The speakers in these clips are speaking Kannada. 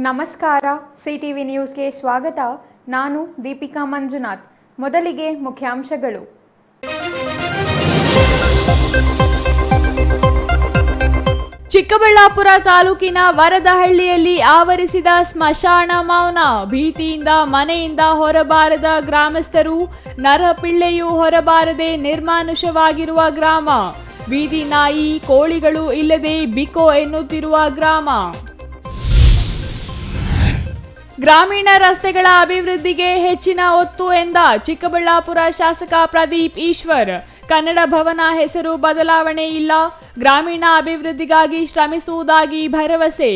ನಮಸ್ಕಾರ. ಸಿಟಿವಿ ನ್ಯೂಸ್ಗೆ ಸ್ವಾಗತ. ನಾನು ದೀಪಿಕಾ ಮಂಜುನಾಥ್. ಮೊದಲಿಗೆ ಮುಖ್ಯಾಂಶಗಳು. ಚಿಕ್ಕಬಳ್ಳಾಪುರ ತಾಲೂಕಿನ ವರದಹಳ್ಳಿಯಲ್ಲಿ ಆವರಿಸಿದ ಸ್ಮಶಾನ ಮೌನ. ಭೀತಿಯಿಂದ ಮನೆಯಿಂದ ಹೊರಬಾರದ ಗ್ರಾಮಸ್ಥರು. ನರಪಿಳ್ಳೆಯೂ ಹೊರಬಾರದೆ ನಿರ್ಮಾನುಷವಾಗಿರುವ ಗ್ರಾಮ. ಬೀದಿ ನಾಯಿ ಕೋಳಿಗಳು ಇಲ್ಲದೆ ಬಿಕೋ ಎನ್ನುತ್ತಿರುವ ಗ್ರಾಮ. ಗ್ರಾಮೀಣ ರಸ್ತೆಗಳ ಅಭಿವೃದ್ಧಿಗೆ ಹೆಚ್ಚಿನ ಒತ್ತು ಎಂದ ಚಿಕ್ಕಬಳ್ಳಾಪುರ ಶಾಸಕ ಪ್ರದೀಪ್ ಈಶ್ವರ್. ಕನ್ನಡ ಭವನ ಹೆಸರು ಬದಲಾವಣೆ ಇಲ್ಲ, ಗ್ರಾಮೀಣ ಅಭಿವೃದ್ಧಿಗಾಗಿ ಶ್ರಮಿಸುವುದಾಗಿ ಭರವಸೆ.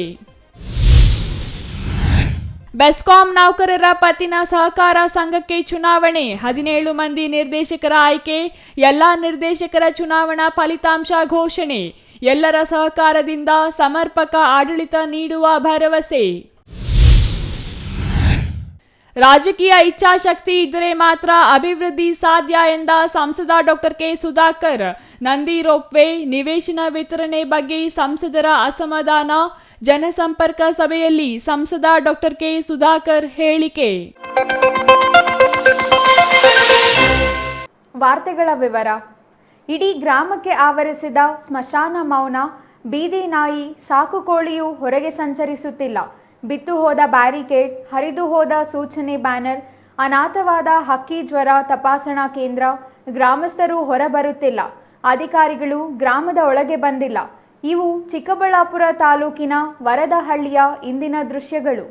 ಬೆಸ್ಕಾಂ ನೌಕರರ ಪತ್ತಿನ ಸಹಕಾರ ಸಂಘಕ್ಕೆ ಚುನಾವಣೆ. 17 ಮಂದಿ ನಿರ್ದೇಶಕರ ಆಯ್ಕೆ. ಎಲ್ಲಾ ನಿರ್ದೇಶಕರ ಚುನಾವಣಾ ಫಲಿತಾಂಶ ಘೋಷಣೆ. ಎಲ್ಲರ ಸಹಕಾರದಿಂದ ಸಮರ್ಪಕ ಆಡಳಿತ ನೀಡುವ ಭರವಸೆ. ರಾಜಕೀಯ ಇಚ್ಛಾಶಕ್ತಿ ಇದ್ದರೆ ಮಾತ್ರ ಅಭಿವೃದ್ಧಿ ಸಾಧ್ಯ ಎಂದ ಸಂಸದ ಡಾಕ್ಟರ್ ಕೆ ಸುಧಾಕರ್. ನಂದಿ ರೋಪ್ವೇ ನಿವೇಶನ ವಿತರಣೆ ಬಗ್ಗೆ ಸಂಸದರ ಅಸಮಾಧಾನ. ಜನಸಂಪರ್ಕ ಸಭೆಯಲ್ಲಿ ಸಂಸದ ಡಾಕ್ಟರ್ ಕೆ ಸುಧಾಕರ್ ಹೇಳಿಕೆ. ವಾರ್ತೆಗಳ ವಿವರ. ಇಡೀ ಗ್ರಾಮಕ್ಕೆ ಆವರಿಸಿದ ಸ್ಮಶಾನ ಮೌನ. ಬೀದಿ ನಾಯಿ ಸಾಕುಕೋಳಿಯೂ ಹೊರಗೆ ಸಂಚರಿಸುತ್ತಿಲ್ಲ. ಬಿತ್ತು ಹೋದ ಬ್ಯಾರಿಕೇಡ್, ಹರಿದು ಹೋದ ಸೂಚನೆ ಬ್ಯಾನರ್, ಅನಾಥವಾದ ಹಕ್ಕಿ ಜ್ವರ ತಪಾಸಣಾ ಕೇಂದ್ರ. ಗ್ರಾಮಸ್ಥರು ಹೊರಬರುತ್ತಿಲ್ಲ. ಅಧಿಕಾರಿಗಳು ಗ್ರಾಮದ ಒಳಗೆ ಬಂದಿಲ್ಲ. ಇವು ಚಿಕ್ಕಬಳ್ಳಾಪುರ ತಾಲೂಕಿನ ವರದಹಳ್ಳಿಯ ಇಂದಿನ ದೃಶ್ಯಗಳು.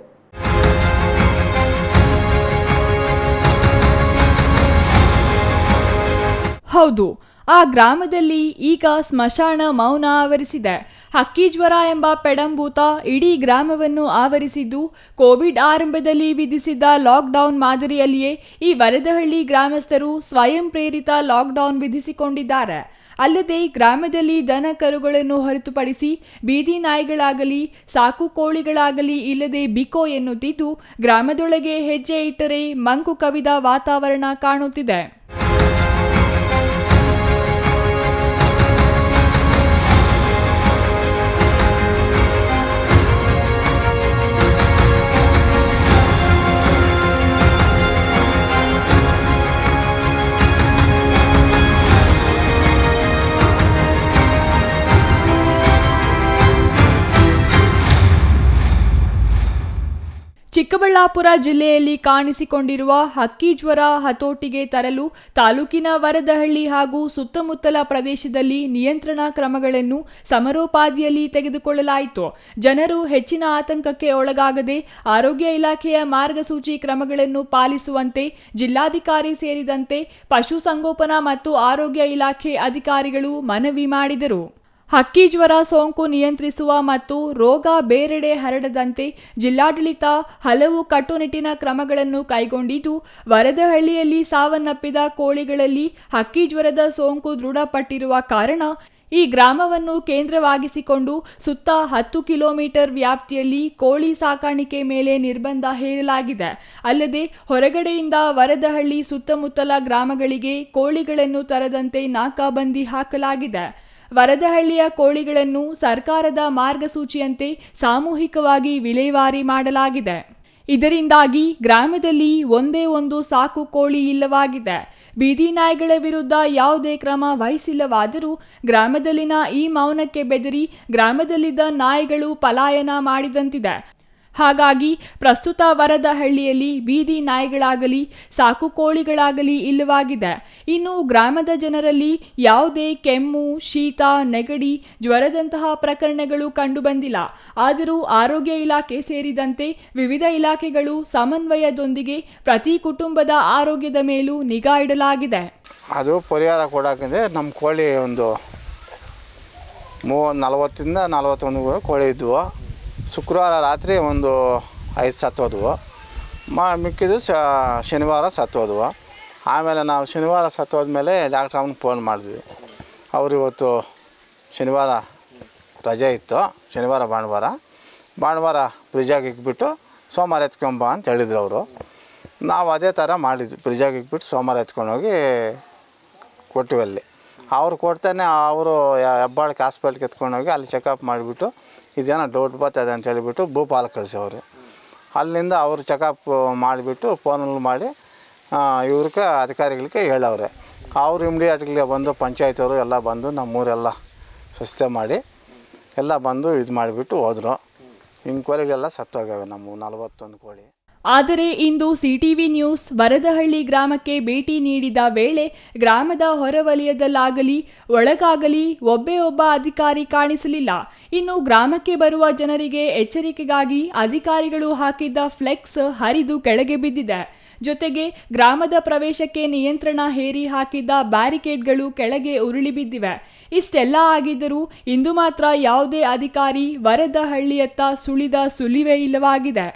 ಹೌದು, ಆ ಗ್ರಾಮದಲ್ಲಿ ಈಗ ಸ್ಮಶಾನ ಮೌನ ಆವರಿಸಿದೆ. ಹಕ್ಕಿ ಜ್ವರ ಎಂಬ ಪೆಡಂಭೂತ ಇಡೀ ಗ್ರಾಮವನ್ನು ಆವರಿಸಿದ್ದು, ಕೋವಿಡ್ ಆರಂಭದಲ್ಲಿ ವಿಧಿಸಿದ್ದ ಲಾಕ್ಡೌನ್ ಮಾದರಿಯಲ್ಲಿಯೇ ಈ ವರದಹಳ್ಳಿ ಗ್ರಾಮಸ್ಥರು ಸ್ವಯಂ ಪ್ರೇರಿತ ಲಾಕ್ಡೌನ್ ವಿಧಿಸಿಕೊಂಡಿದ್ದಾರೆ. ಅಲ್ಲದೆ ಗ್ರಾಮದಲ್ಲಿ ದನ ಕರುಗಳನ್ನು ಹೊರತುಪಡಿಸಿ ಬೀದಿ ನಾಯಿಗಳಾಗಲಿ ಸಾಕು ಕೋಳಿಗಳಾಗಲಿ ಇಲ್ಲದೆ ಬಿಕೋ ಎನ್ನುತ್ತಿದ್ದು, ಗ್ರಾಮದೊಳಗೆ ಹೆಜ್ಜೆ ಇಟ್ಟರೆ ಮಂಕು ಕವಿದ ವಾತಾವರಣ ಕಾಣುತ್ತಿದೆ. ಚಿಕ್ಕಬಳ್ಳಾಪುರ ಜಿಲ್ಲೆಯಲ್ಲಿ ಕಾಣಿಸಿಕೊಂಡಿರುವ ಹಕ್ಕಿ ಜ್ವರ ಹತೋಟಿಗೆ ತರಲು ತಾಲೂಕಿನ ವರದಹಳ್ಳಿ ಹಾಗೂ ಸುತ್ತಮುತ್ತಲ ಪ್ರದೇಶದಲ್ಲಿ ನಿಯಂತ್ರಣ ಕ್ರಮಗಳನ್ನು ಸಮರೋಪಾದಿಯಲ್ಲಿ ತೆಗೆದುಕೊಳ್ಳಲಾಯಿತು. ಜನರು ಹೆಚ್ಚಿನ ಆತಂಕಕ್ಕೆ ಒಳಗಾಗದೆ ಆರೋಗ್ಯ ಇಲಾಖೆಯ ಮಾರ್ಗಸೂಚಿ ಕ್ರಮಗಳನ್ನು ಪಾಲಿಸುವಂತೆ ಜಿಲ್ಲಾಧಿಕಾರಿ ಸೇರಿದಂತೆ ಪಶುಸಂಗೋಪನಾ ಮತ್ತು ಆರೋಗ್ಯ ಇಲಾಖೆ ಅಧಿಕಾರಿಗಳು ಮನವಿ ಮಾಡಿದರು. ಹಕ್ಕಿ ಜ್ವರ ಸೋಂಕು ನಿಯಂತ್ರಿಸುವ ಮತ್ತು ರೋಗ ಬೇರೆಡೆ ಹರಡದಂತೆ ಜಿಲ್ಲಾಡಳಿತ ಹಲವು ಕಟ್ಟುನಿಟ್ಟಿನ ಕ್ರಮಗಳನ್ನು ಕೈಗೊಂಡಿದ್ದು, ವರದಹಳ್ಳಿಯಲ್ಲಿ ಸಾವನ್ನಪ್ಪಿದ ಕೋಳಿಗಳಲ್ಲಿ ಹಕ್ಕಿ ಜ್ವರದ ಸೋಂಕು ದೃಢಪಟ್ಟಿರುವ ಕಾರಣ ಈ ಗ್ರಾಮವನ್ನು ಕೇಂದ್ರವಾಗಿಸಿಕೊಂಡು ಸುತ್ತ 10 ಕಿಲೋಮೀಟರ್ ವ್ಯಾಪ್ತಿಯಲ್ಲಿ ಕೋಳಿ ಸಾಕಾಣಿಕೆ ಮೇಲೆ ನಿರ್ಬಂಧ ಹೇರಲಾಗಿದೆ. ಅಲ್ಲದೆ ಹೊರಗಡೆಯಿಂದ ವರದಹಳ್ಳಿ ಸುತ್ತಮುತ್ತಲ ಗ್ರಾಮಗಳಿಗೆ ಕೋಳಿಗಳನ್ನು ತರದಂತೆ ನಾಕಾಬಂದಿ ಹಾಕಲಾಗಿದೆ. ವರದಹಳ್ಳಿಯ ಕೋಳಿಗಳನ್ನು ಸರ್ಕಾರದ ಮಾರ್ಗಸೂಚಿಯಂತೆ ಸಾಮೂಹಿಕವಾಗಿ ವಿಲೇವಾರಿ ಮಾಡಲಾಗಿದೆ. ಇದರಿಂದಾಗಿ ಗ್ರಾಮದಲ್ಲಿ ಒಂದೇ ಒಂದು ಸಾಕು ಕೋಳಿ ಇಲ್ಲವಾಗಿದೆ. ಬೀದಿ ನಾಯಿಗಳ ವಿರುದ್ಧ ಯಾವುದೇ ಕ್ರಮ ವಹಿಸಿಲ್ಲವಾದರೂ ಗ್ರಾಮದಲ್ಲಿನ ಈ ಮೌನಕ್ಕೆ ಬೆದರಿ ಗ್ರಾಮದಲ್ಲಿದ್ದ ನಾಯಿಗಳು ಪಲಾಯನ ಮಾಡಿದಂತಿದೆ. ಹಾಗಾಗಿ ಪ್ರಸ್ತುತ ವರದಹಳ್ಳಿಯಲ್ಲಿ ಬೀದಿ ನಾಯಿಗಳಾಗಲಿ ಸಾಕು ಕೋಳಿಗಳಾಗಲಿ ಇಲ್ಲವಾಗಿದೆ. ಇನ್ನು ಗ್ರಾಮದ ಜನರಲ್ಲಿ ಯಾವುದೇ ಕೆಮ್ಮು, ಶೀತ, ನೆಗಡಿ, ಜ್ವರದಂತಹ ಪ್ರಕರಣಗಳು ಕಂಡುಬಂದಿಲ್ಲ. ಆದರೂ ಆರೋಗ್ಯ ಇಲಾಖೆ ಸೇರಿದಂತೆ ವಿವಿಧ ಇಲಾಖೆಗಳು ಸಮನ್ವಯದೊಂದಿಗೆ ಪ್ರತಿ ಕುಟುಂಬದ ಆರೋಗ್ಯದ ಮೇಲೂ ನಿಗಾ ಇಡಲಾಗಿದೆ. ಅದು ಪರಿಹಾರ ಕೊಡೋಕೆಂದರೆ ನಮ್ಮ ಕೋಳಿ ಒಂದು 40ರಿಂದ 41 ಕೋಳಿ ಇದ್ವು. ಶುಕ್ರವಾರ ರಾತ್ರಿ ಒಂದು 5 ಸತ್ತೋದ್ವು. ಮಿಕ್ಕಿದ್ದು ಶನಿವಾರ ಸತ್ತೋದ್ವು. ಆಮೇಲೆ ನಾವು ಶನಿವಾರ ಸತ್ತೋದ್ಮೇಲೆ ಡಾಕ್ಟ್ರ್ ಅವ್ನಿಗೆ ಫೋನ್ ಮಾಡಿದ್ವಿ. ಅವರು ಇವತ್ತು ಶನಿವಾರ ರಜೆ ಇತ್ತು, ಶನಿವಾರ ಭಾನುವಾರ ಫ್ರಿಜ್ಜಾಗಿ ಇಕ್ಬಿಟ್ಟು ಸೋಮವಾರ ಎತ್ಕೊಂಬ ಅಂತ ಹೇಳಿದ್ರು ಅವರು. ನಾವು ಅದೇ ಥರ ಮಾಡಿದ್ವಿ. ಫ್ರಿಜ್ಜಾಗಿ ಇಕ್ಬಿಟ್ಟು ಸೋಮವಾರ ಎತ್ಕೊಂಡೋಗಿ ಕೊಟ್ಟಿವಿ. ಅಲ್ಲಿ ಅವ್ರು ಕೊಡ್ತಾನೆ ಅವರು ಹೆಬ್ಬಾಳಕ್ಕೆ ಹಾಸ್ಪಿಟ್ಲ್ಗೆ ಎತ್ಕೊಂಡೋಗಿ ಅಲ್ಲಿ ಚೆಕಪ್ ಮಾಡಿಬಿಟ್ಟು ಇದೇನೋ ಡೌಟ್ ಬರ್ತದೆ ಅಂತ ಹೇಳಿಬಿಟ್ಟು ಭೂಪಾಲ ಕಳಿಸೋರು. ಅಲ್ಲಿಂದ ಅವರು ಚೆಕಪ್ ಮಾಡಿಬಿಟ್ಟು ಫೋನಲ್ಲಿ ಮಾಡಿ ಇವ್ರಿಗೆ ಅಧಿಕಾರಿಗಳಿಗೆ ಹೇಳವ್ರೆ. ಅವರು ಇಮಿಡಿಯೇಟ್ಲಿ ಬಂದು ಪಂಚಾಯತವರು ಎಲ್ಲ ಬಂದು ನಮ್ಮೂರೆಲ್ಲ ಸ್ವಚ್ಛತೆ ಮಾಡಿ ಎಲ್ಲ ಬಂದು ಇದು ಮಾಡಿಬಿಟ್ಟು ಹೋದರು. ಇಂಕ್ವೈರಿಗೆಲ್ಲ ಸತ್ತೋಗ್ಯಾವೆ ನಮ್ಮ 41 ಕೋಳಿ. ಆದರೆ ಇಂದು ಸಿಟಿವಿ ನ್ಯೂಸ್ ವರದಹಳ್ಳಿ ಗ್ರಾಮಕ್ಕೆ ಭೇಟಿ ನೀಡಿದ ವೇಳೆ ಗ್ರಾಮದ ಹೊರವಲಯದಲ್ಲಾಗಲಿ ಒಳಗಾಗಲಿ ಒಬ್ಬ ಅಧಿಕಾರಿ ಕಾಣಿಸಲಿಲ್ಲ. ಇನ್ನು ಗ್ರಾಮಕ್ಕೆ ಬರುವ ಜನರಿಗೆ ಎಚ್ಚರಿಕೆಗಾಗಿ ಅಧಿಕಾರಿಗಳು ಹಾಕಿದ್ದ ಫ್ಲೆಕ್ಸ್ ಹರಿದು ಕೆಳಗೆ ಬಿದ್ದಿದೆ. ಜೊತೆಗೆ ಗ್ರಾಮದ ಪ್ರವೇಶಕ್ಕೆ ನಿಯಂತ್ರಣ ಹೇರಿ ಹಾಕಿದ್ದ ಬ್ಯಾರಿಕೇಡ್ಗಳು ಕೆಳಗೆ ಉರುಳಿ ಬಿದ್ದಿವೆ. ಇಷ್ಟೆಲ್ಲ ಆಗಿದ್ದರೂ ಇಂದು ಮಾತ್ರ ಯಾವುದೇ ಅಧಿಕಾರಿ ವರದಹಳ್ಳಿಯತ್ತ ಸುಳಿದ ಸುಳಿವೇ ಇಲ್ಲವಾಗಿದೆ.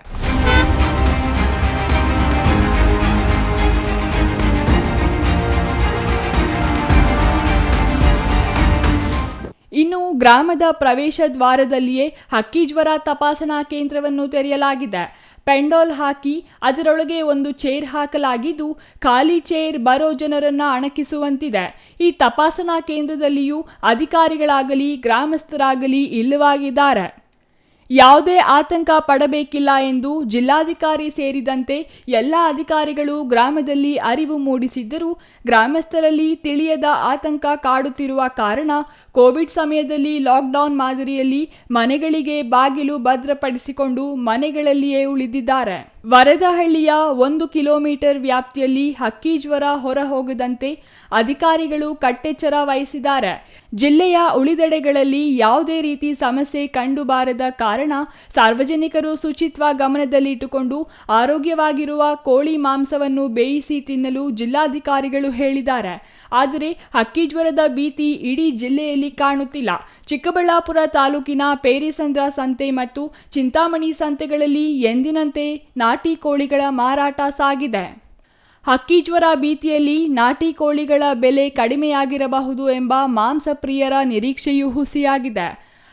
ಇನ್ನು ಗ್ರಾಮದ ಪ್ರವೇಶ ದ್ವಾರದಲ್ಲಿಯೇ ಹಕ್ಕಿಜ್ವರ ತಪಾಸಣಾ ಕೇಂದ್ರವನ್ನು ತೆರೆಯಲಾಗಿದೆ. ಪೆಂಡಾಲ್ ಹಾಕಿ ಅದರೊಳಗೆ ಒಂದು ಚೇರ್ ಹಾಕಲಾಗಿದ್ದು ಖಾಲಿ ಚೇರ್ ಬರೋ ಜನರನ್ನ ಅಣಕಿಸುವಂತಿದೆ. ಈ ತಪಾಸಣಾ ಕೇಂದ್ರದಲ್ಲಿಯೂ ಅಧಿಕಾರಿಗಳಾಗಲಿ ಗ್ರಾಮಸ್ಥರಾಗಲಿ ಇಲ್ಲವಾಗಿದ್ದಾರೆ. ಯಾವುದೇ ಆತಂಕ ಪಡಬೇಕಿಲ್ಲ ಎಂದು ಜಿಲ್ಲಾಧಿಕಾರಿ ಸೇರಿದಂತೆ ಎಲ್ಲ ಅಧಿಕಾರಿಗಳು ಗ್ರಾಮದಲ್ಲಿ ಅರಿವು ಮೂಡಿಸಿದ್ದರೂ ಗ್ರಾಮಸ್ಥರಲ್ಲಿ ತಿಳಿಯದ ಆತಂಕ ಕಾಡುತ್ತಿರುವ ಕಾರಣ ಕೋವಿಡ್ ಸಮಯದಲ್ಲಿ ಲಾಕ್ಡೌನ್ ಮಾದರಿಯಲ್ಲಿ ಮನೆಗಳಿಗೆ ಬಾಗಿಲು ಭದ್ರಪಡಿಸಿಕೊಂಡು ಮನೆಗಳಲ್ಲಿಯೇ ಉಳಿದಿದ್ದಾರೆ. ವರದಹಳ್ಳಿಯ 1 ಕಿಲೋಮೀಟರ್ ವ್ಯಾಪ್ತಿಯಲ್ಲಿ ಹಕ್ಕಿಜ್ವರ ಹೊರ ಹೋಗದಂತೆ ಅಧಿಕಾರಿಗಳು ಕಟ್ಟೆಚ್ಚರ ವಹಿಸಿದ್ದಾರೆ. ಜಿಲ್ಲೆಯ ಉಳಿದೆಡೆಗಳಲ್ಲಿ ಯಾವುದೇ ರೀತಿ ಸಮಸ್ಯೆ ಕಂಡುಬಾರದ ಕಾರಣ ಸಾರ್ವಜನಿಕರು ಶುಚಿತ್ವ ಗಮನದಲ್ಲಿಟ್ಟುಕೊಂಡು ಆರೋಗ್ಯವಾಗಿರುವ ಕೋಳಿ ಮಾಂಸವನ್ನು ಬೇಯಿಸಿ ತಿನ್ನಲು ಜಿಲ್ಲಾಧಿಕಾರಿಗಳು ಹೇಳಿದ್ದಾರೆ. ಆದರೆ ಹಕ್ಕಿಜ್ವರದ ಭೀತಿ ಇಡೀ ಜಿಲ್ಲೆಯಲ್ಲಿ ಕಾಣುತ್ತಿಲ್ಲ. ಚಿಕ್ಕಬಳ್ಳಾಪುರ ತಾಲೂಕಿನ ಪೇರೆಸಂದ್ರ ಸಂತೆ ಮತ್ತು ಚಿಂತಾಮಣಿ ಸಂತೆಗಳಲ್ಲಿ ಎಂದಿನಂತೆ ನಾಟಿ ಕೋಳಿಗಳ ಮಾರಾಟ ಸಾಗಿದೆ. ಹಕ್ಕಿಜ್ವರ ಭೀತಿಯಲ್ಲಿ ನಾಟಿ ಕೋಳಿಗಳ ಬೆಲೆ ಕಡಿಮೆಯಾಗಿರಬಹುದು ಎಂಬ ಮಾಂಸಪ್ರಿಯರ ನಿರೀಕ್ಷೆಯೂ ಹುಸಿಯಾಗಿದೆ.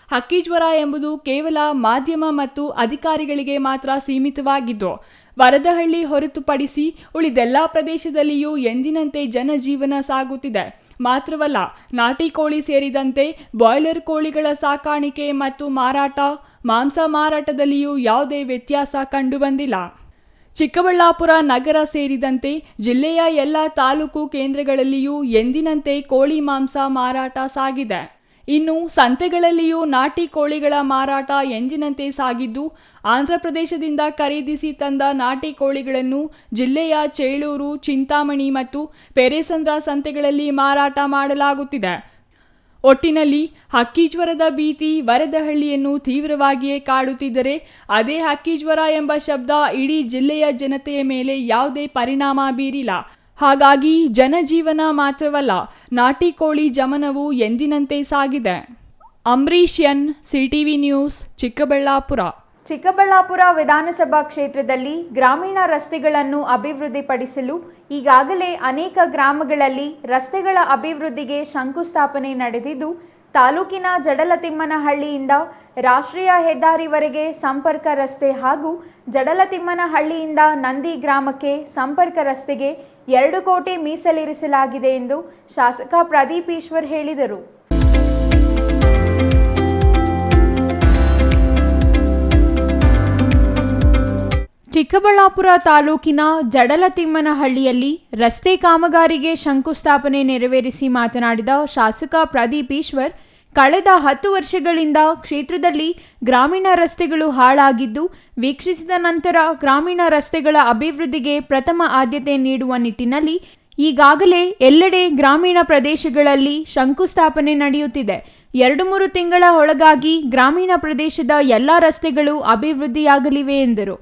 ಹಕ್ಕಿಜ್ವರ ಎಂಬುದು ಕೇವಲ ಮಾಧ್ಯಮ ಮತ್ತು ಅಧಿಕಾರಿಗಳಿಗೆ ಮಾತ್ರ ಸೀಮಿತವಾಗಿದ್ದು ವರದಹಳ್ಳಿ ಹೊರತುಪಡಿಸಿ ಉಳಿದೆಲ್ಲ ಪ್ರದೇಶದಲ್ಲಿಯೂ ಎಂದಿನಂತೆ ಜನಜೀವನ ಸಾಗುತ್ತಿದೆ. ಮಾತ್ರವಲ್ಲ, ನಾಟಿ ಕೋಳಿ ಸೇರಿದಂತೆ ಬಾಯ್ಲರ್ ಕೋಳಿಗಳ ಸಾಕಾಣಿಕೆ ಮತ್ತು ಮಾಂಸ ಮಾರಾಟದಲ್ಲಿಯೂ ಯಾವುದೇ ವ್ಯತ್ಯಾಸ ಕಂಡುಬಂದಿಲ್ಲ. ಚಿಕ್ಕಬಳ್ಳಾಪುರ ನಗರ ಸೇರಿದಂತೆ ಜಿಲ್ಲೆಯ ಎಲ್ಲ ತಾಲೂಕು ಕೇಂದ್ರಗಳಲ್ಲಿಯೂ ಎಂದಿನಂತೆ ಕೋಳಿ ಮಾಂಸ ಮಾರಾಟ ಸಾಗಿದೆ. ಇನ್ನು ಸಂತೆಗಳಲ್ಲಿಯೂ ನಾಟಿ ಕೋಳಿಗಳ ಮಾರಾಟ ಎಂದಿನಂತೆ ಸಾಗಿದ್ದು ಆಂಧ್ರಪ್ರದೇಶದಿಂದ ಖರೀದಿಸಿ ತಂದ ನಾಟಿ ಕೋಳಿಗಳನ್ನು ಜಿಲ್ಲೆಯ ಚೇಳೂರು, ಚಿಂತಾಮಣಿ ಮತ್ತು ಪೇರೆಸಂದ್ರ ಸಂತೆಗಳಲ್ಲಿ ಮಾರಾಟ ಮಾಡಲಾಗುತ್ತಿದೆ. ಒಟ್ಟಿನಲ್ಲಿ ಹಕ್ಕಿಜ್ವರದ ಭೀತಿ ವರದಹಳ್ಳಿಯನ್ನು ತೀವ್ರವಾಗಿಯೇ ಕಾಡುತ್ತಿದ್ದರೆ ಅದೇ ಹಕ್ಕಿಜ್ವರ ಎಂಬ ಶಬ್ದ ಇಡೀ ಜಿಲ್ಲೆಯ ಜನತೆಯ ಮೇಲೆ ಯಾವುದೇ ಪರಿಣಾಮ ಬೀರಿಲ್ಲ. ಹಾಗಾಗಿ ಜನಜೀವನ ಮಾತ್ರವಲ್ಲ, ನಾಟಿ ಕೋಳಿ ಜಮನವು ಎಂದಿನಂತೆ ಸಾಗಿದೆ. Ambarish N, CTV news, Chikkaballapur. Chikkaballapur ವಿಧಾನಸಭಾ ಕ್ಷೇತ್ರದಲ್ಲಿ ಗ್ರಾಮೀಣ ರಸ್ತೆಗಳನ್ನು ಅಭಿವೃದ್ಧಿಪಡಿಸಲು ಈಗಾಗಲೇ ಅನೇಕ ಗ್ರಾಮಗಳಲ್ಲಿ ರಸ್ತೆಗಳ ಅಭಿವೃದ್ಧಿಗೆ ಶಂಕುಸ್ಥಾಪನೆ ನಡೆದಿದ್ದು, ತಾಲೂಕಿನ ಜಡಲತಿಮ್ಮನಹಳ್ಳಿಯಿಂದ ರಾಷ್ಟ್ರೀಯ ಹೆದ್ದಾರಿವರೆಗೆ ಸಂಪರ್ಕ ರಸ್ತೆ ಹಾಗೂ ಜಡಲತಿಮ್ಮನಹಳ್ಳಿಯಿಂದ ನಂದಿ ಗ್ರಾಮಕ್ಕೆ ಸಂಪರ್ಕ ರಸ್ತೆಗೆ 2 ಕೋಟಿ ಮೀಸಲಿರಿಸಲಾಗಿದೆ ಎಂದು ಶಾಸಕ ಪ್ರದೀಪ್ ಈಶ್ವರ್ ಹೇಳಿದರು. ಚಿಕ್ಕಬಳ್ಳಾಪುರ ತಾಲೂಕಿನ ಜಡಲತಿಮ್ಮನಹಳ್ಳಿಯಲ್ಲಿ ರಸ್ತೆ ಕಾಮಗಾರಿಗೆ ಶಂಕುಸ್ಥಾಪನೆ ನೆರವೇರಿಸಿ ಮಾತನಾಡಿದ ಶಾಸಕ ಪ್ರದೀಪ್ ಈಶ್ವರ್, ಕಳೆದ 10 ವರ್ಷಗಳಿಂದ ಕ್ಷೇತ್ರದಲ್ಲಿ ಗ್ರಾಮೀಣ ರಸ್ತೆಗಳು ಹಾಳಾಗಿದ್ದು, ವೀಕ್ಷಿಸಿದ ನಂತರ ಗ್ರಾಮೀಣ ರಸ್ತೆಗಳ ಅಭಿವೃದ್ಧಿಗೆ ಪ್ರಥಮ ಆದ್ಯತೆ ನೀಡುವ ನಿಟ್ಟಿನಲ್ಲಿ ಈಗಾಗಲೇ ಎಲ್ಲೆಡೆ ಗ್ರಾಮೀಣ ಪ್ರದೇಶಗಳಲ್ಲಿ ಶಂಕುಸ್ಥಾಪನೆ ನಡೆಯುತ್ತಿದೆ. 2-3 ತಿಂಗಳ ಒಳಗಾಗಿ ಗ್ರಾಮೀಣ ಪ್ರದೇಶದ ಎಲ್ಲ ರಸ್ತೆಗಳು ಅಭಿವೃದ್ಧಿಯಾಗಲಿವೆ ಎಂದರು.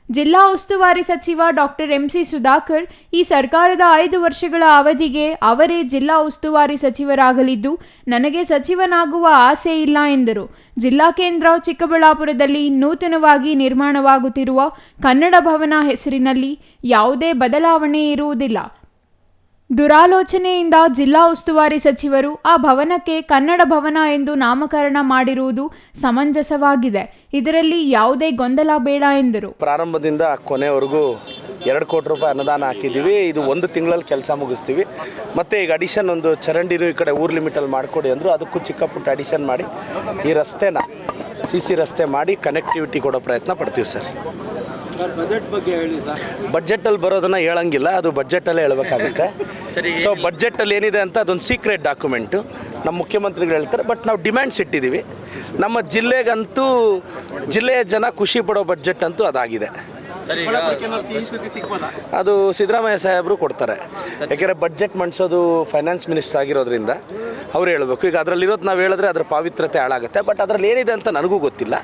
ಜಿಲ್ಲಾ ಉಸ್ತುವಾರಿ ಸಚಿವ ಡಾಕ್ಟರ್ ಎಂಸಿ ಸುಧಾಕರ್ ಈ ಸರ್ಕಾರದ 5 ವರ್ಷಗಳ ಅವಧಿಗೆ ಅವರೇ ಜಿಲ್ಲಾ ಉಸ್ತುವಾರಿ ಸಚಿವರಾಗಲಿದ್ದು, ನನಗೆ ಸಚಿವನಾಗುವ ಆಸೆ ಇಲ್ಲ ಎಂದರು. ಜಿಲ್ಲಾ ಕೇಂದ್ರ ಚಿಕ್ಕಬಳ್ಳಾಪುರದಲ್ಲಿ ನೂತನವಾಗಿ ನಿರ್ಮಾಣವಾಗುತ್ತಿರುವ ಕನ್ನಡ ಭವನ ಹೆಸರಿನಲ್ಲಿ ಯಾವುದೇ ಬದಲಾವಣೆ ಇರುವುದಿಲ್ಲ. ದುರಾಲೋಚನೆಯಿಂದ ಜಿಲ್ಲಾ ಉಸ್ತುವಾರಿ ಸಚಿವರು ಆ ಭವನಕ್ಕೆ ಕನ್ನಡ ಭವನ ಎಂದು ನಾಮಕರಣ ಮಾಡಿರುವುದು ಸಮಂಜಸವಾಗಿದೆ. ಇದರಲ್ಲಿ ಯಾವುದೇ ಗೊಂದಲ ಬೇಡ ಎಂದರು. ಪ್ರಾರಂಭದಿಂದ ಕೊನೆವರೆಗೂ 2 ಕೋಟಿ ರೂಪಾಯಿ ಅನುದಾನ ಹಾಕಿದ್ದೀವಿ. ಇದು 1 ತಿಂಗಳಲ್ಲಿ ಕೆಲಸ ಮುಗಿಸ್ತೀವಿ. ಮತ್ತು ಈಗ ಅಡಿಷನ್ ಒಂದು ಚರಂಡಿನೂ ಈ ಕಡೆ ಊರ್ ಲಿಮಿಟಲ್ಲಿ ಮಾಡಿಕೊಡಿ ಅಂದರು. ಅದಕ್ಕೂ ಚಿಕ್ಕ ಪುಟ್ಟ ಅಡಿಷನ್ ಮಾಡಿ ಈ ರಸ್ತೆನ CC ರಸ್ತೆ ಮಾಡಿ ಕನೆಕ್ಟಿವಿಟಿ ಕೊಡೋ ಪ್ರಯತ್ನ ಪಡ್ತೀವಿ ಸರ್. ಬಜೆಟ್ ಬಗ್ಗೆ ಹೇಳಿ ಸರ್. ಬಡ್ಜೆಟಲ್ಲಿ ಬರೋದನ್ನು ಹೇಳಂಗಿಲ್ಲ, ಅದು ಬಡ್ಜೆಟಲ್ಲೇ ಹೇಳಬೇಕಾಗುತ್ತೆ. ಸೊ ಬಡ್ಜೆಟಲ್ಲಿ ಏನಿದೆ ಅಂತ ಅದೊಂದು ಸೀಕ್ರೆಟ್ ಡಾಕ್ಯುಮೆಂಟು ನಮ್ಮ ಮುಖ್ಯಮಂತ್ರಿಗಳು ಹೇಳ್ತಾರೆ. ಬಟ್ ನಾವು ಡಿಮ್ಯಾಂಡ್ಸ್ ಇಟ್ಟಿದ್ದೀವಿ. ನಮ್ಮ ಜಿಲ್ಲೆಗಂತೂ ಜಿಲ್ಲೆಯ ಜನ ಖುಷಿ ಪಡೋ ಬಡ್ಜೆಟ್ ಅಂತೂ ಅದಾಗಿದೆ. ಅದು ಸಿದ್ದರಾಮಯ್ಯ ಸಾಹೇಬರು ಕೊಡ್ತಾರೆ. ಯಾಕೆಂದರೆ ಬಡ್ಜೆಟ್ ಮಂಡಿಸೋದು ಫೈನಾನ್ಸ್ ಮಿನಿಸ್ಟರ್ ಆಗಿರೋದ್ರಿಂದ ಅವ್ರು ಹೇಳಬೇಕು. ಈಗ ಅದರಲ್ಲಿರೋದು ನಾವು ಹೇಳಿದ್ರೆ ಅದರ ಪಾವಿತ್ರ್ಯತೆ ಹಾಳಾಗುತ್ತೆ. ಬಟ್ ಅದರಲ್ಲಿ ಏನಿದೆ ಅಂತ ನನಗೂ ಗೊತ್ತಿಲ್ಲ.